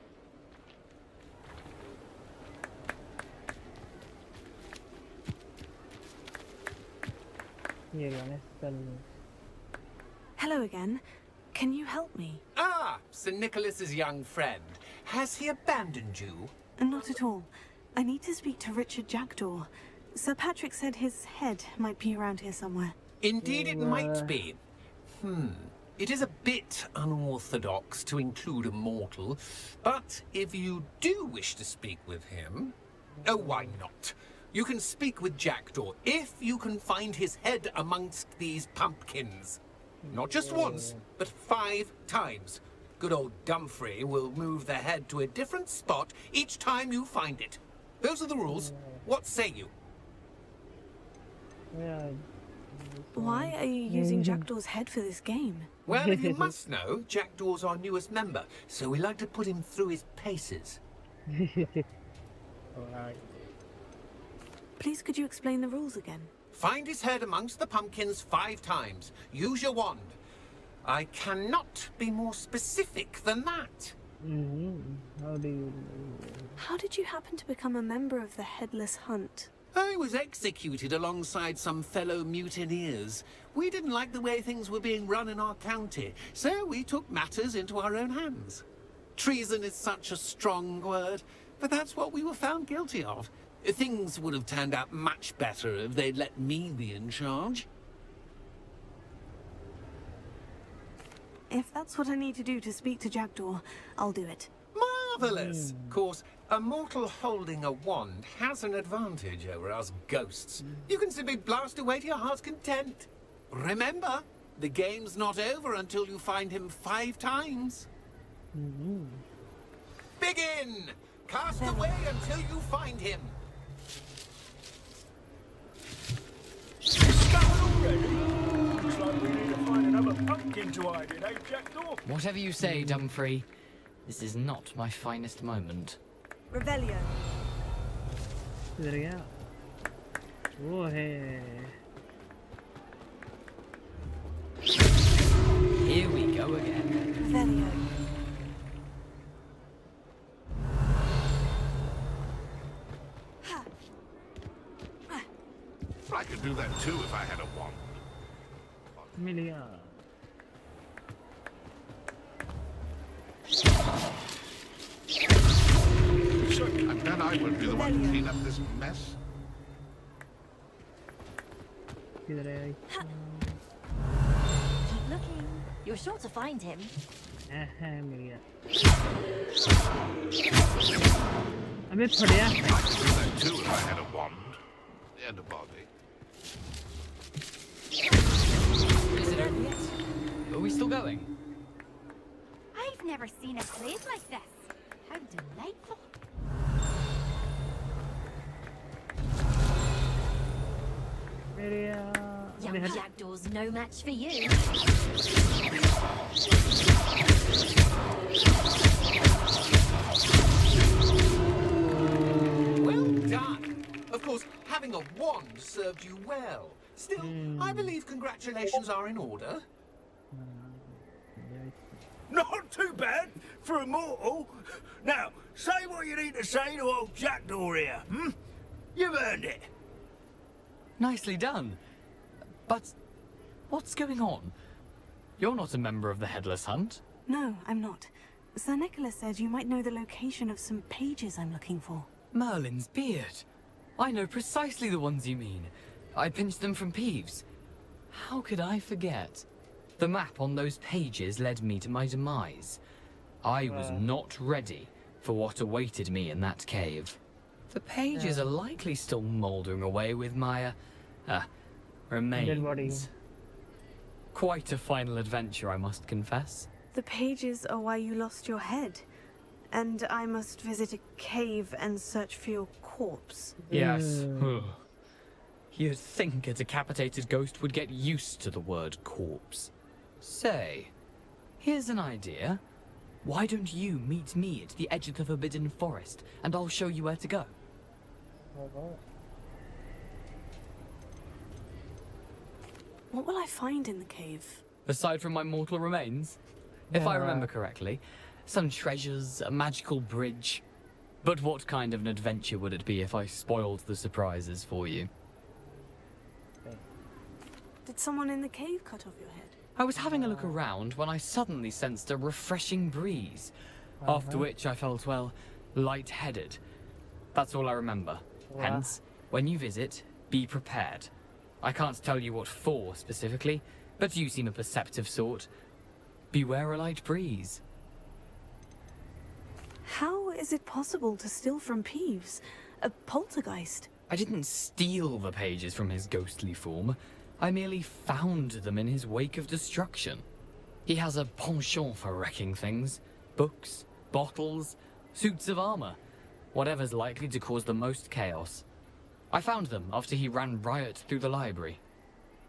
Hello again. Can you help me? Ah, Sir Nicholas's young friend. Has he abandoned you? Not at all. I need to speak to Richard Jackdaw. Sir Patrick said his head might be around here somewhere. Indeed it might be. It is a bit unorthodox to include a mortal, but if you do wish to speak with him... Oh, why not? You can speak with Jackdaw if you can find his head amongst these pumpkins. Not just once, but 5 times. Good old Dumfrey will move the head to a different spot each time you find it. Those are the rules. What say you? Why are you using Jackdaw's head for this game? Well, if you must know, Jackdaw's our newest member, so we like to put him through his paces. Alright. Please, could you explain the rules again? Find his head amongst the pumpkins 5 times. Use your wand. I cannot be more specific than that. How did you happen to become a member of the Headless Hunt? I was executed alongside some fellow mutineers. We didn't like the way things were being run in our county, so we took matters into our own hands. Treason is such a strong word, but that's what we were found guilty of. Things would have turned out much better if they'd let me be in charge. If that's what I need to do to speak to Jackdaw, I'll do it. Marvellous! Of course, a mortal holding a wand has an advantage over us ghosts. You can simply blast away to your heart's content. Remember, the game's not over until you find him 5 times. Begin! Cast away until you find him. Looks like we need to find another pumpkin to hide in, eh, Jackdaw? Whatever you say, Dumfrey. This is not my finest moment. Revelio. इधर गया वो है Here we go again. Revelio. I could do that too if I had a wand. मिल गया I bet I would be the one to clean up this mess. किधर है Keep looking. You're sure to find him. मिल गया अबे फड़िया I could do that too if I had a wand and a body. Is it over yet? Are we still going? I've never seen a place like this. How delightful. Young Jackdaw's no match for you. Well done. Of course, having a wand served you well. Still, I believe congratulations are in order. Not too bad for a mortal. Now, say what you need to say to old Jackdaw here, You've earned it. Nicely done. But what's going on? You're not a member of the Headless Hunt. No, I'm not. Sir Nicholas said you might know the location of some pages I'm looking for. Merlin's beard. I know precisely the ones you mean. I pinched them from Peeves. How could I forget? The map on those pages led me to my demise. I was not ready for what awaited me in that cave. The pages are likely still mouldering away with my, remains. Quite a final adventure, I must confess. The pages are why you lost your head. And I must visit a cave and search for your corpse. Yes. You'd think a decapitated ghost would get used to the word corpse. Say, here's an idea. Why don't you meet me at the edge of the Forbidden Forest, and I'll show you where to go? What will I find in the cave? Aside from my mortal remains, If I remember correctly, some treasures, a magical bridge. But what kind of an adventure would it be if I spoiled the surprises for you? Did someone in the cave cut off your head? I was having a look around when I suddenly sensed a refreshing breeze, after which I felt, well, lightheaded. That's all I remember. Hence, when you visit, be prepared. I can't tell you what for specifically, but you seem a perceptive sort. Beware a light breeze. How is it possible to steal from Peeves? A poltergeist? I didn't steal the pages from his ghostly form. I merely found them in his wake of destruction. He has a penchant for wrecking things. Books, bottles, suits of armor. Whatever's likely to cause the most chaos. I found them after he ran riot through the library.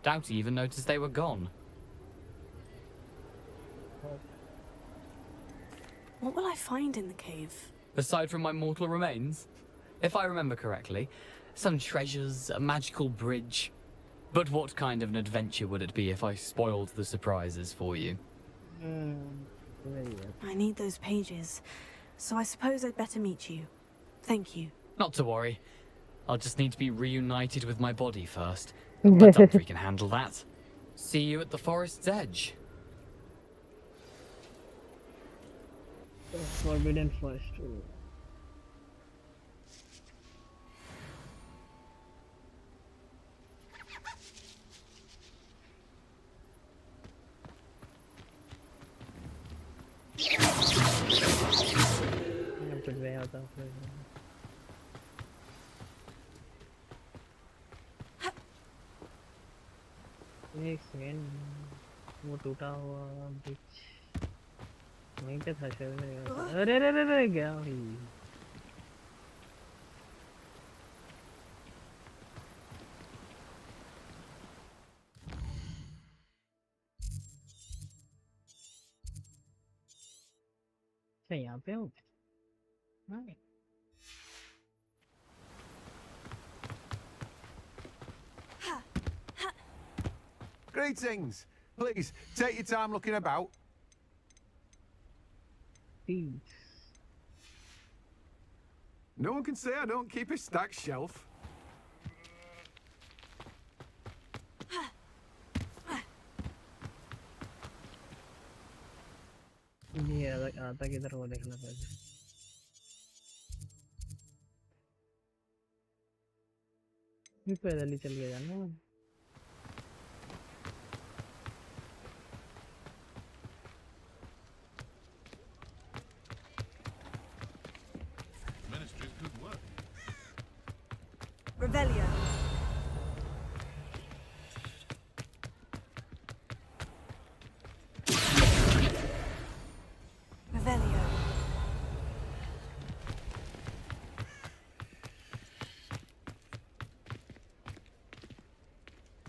Doubt he even noticed they were gone. What will I find in the cave? Aside from my mortal remains? If I remember correctly, some treasures, a magical bridge. But what kind of an adventure would it be if I spoiled the surprises for you? I need those pages, so I suppose I'd better meet you. Thank you. Not to worry. I'll just need to be reunited with my body first. But Humphrey can handle that. See you at the forest's edge. Forbidden Forest. कुछ भी होता है एक second वो टूटा हुआ bridge वहीं पे था शायद अरे अरे अरे गया भाई अच्छा यहाँ पे हूँ Right. Greetings. Please, take your time looking about. No one can say I don't keep a stacked shelf. ये आता किधर वो देखना पड़ेगा भी पैदल ही चल गया जाना Revelio. Revelio.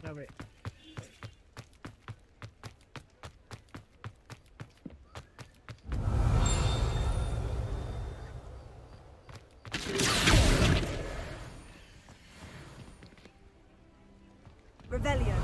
Lovely. Revelio.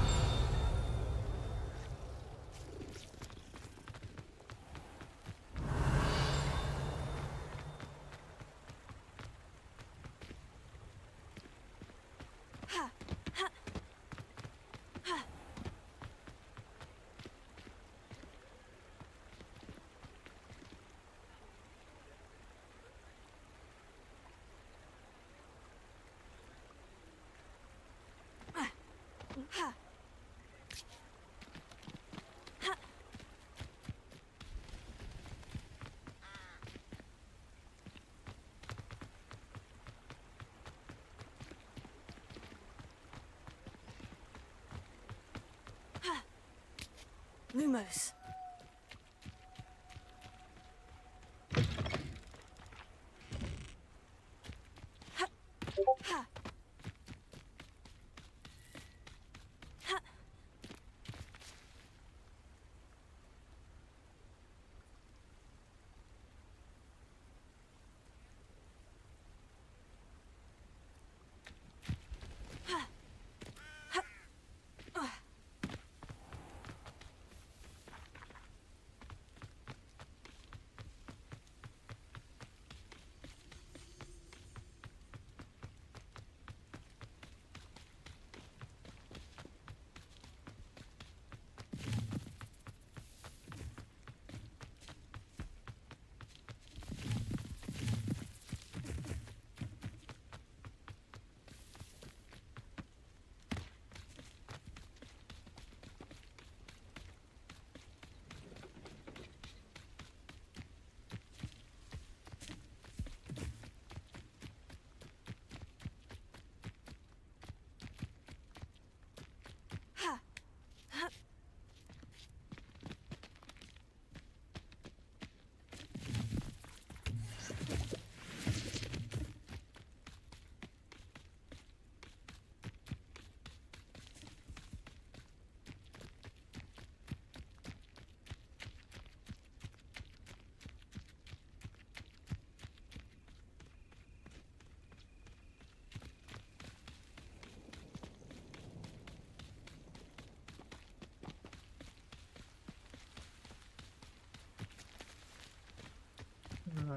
Lumos.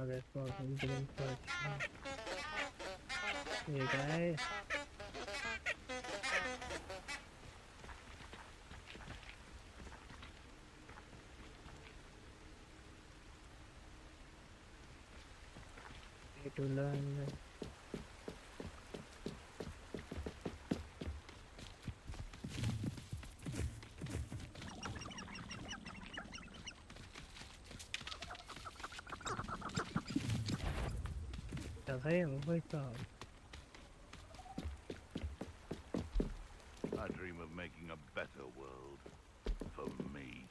that's what I'm doing first. Hey guys. Need to learn. Cảm thấy em hơi sợ. I dream of making a better world for me.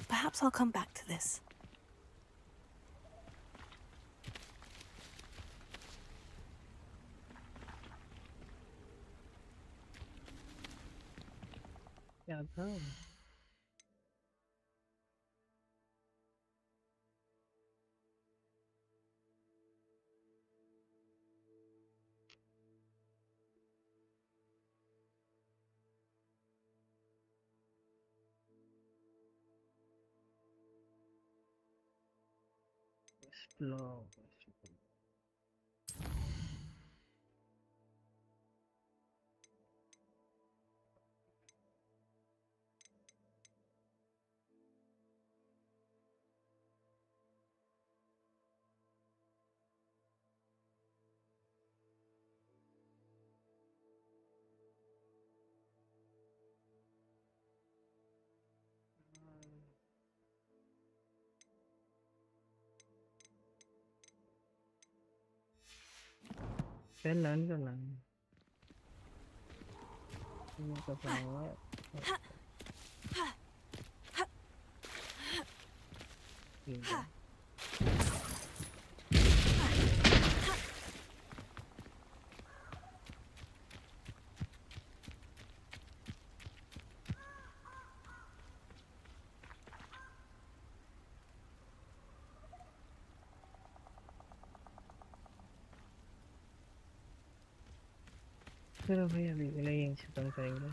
Perhaps I'll come back to this. Yeah, come. Explore. Cái lớn cho lần. Nhưng cái phải चलो भाई अभी के लिए यहीं से खत्म करेंगे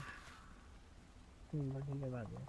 बाकी के बाद में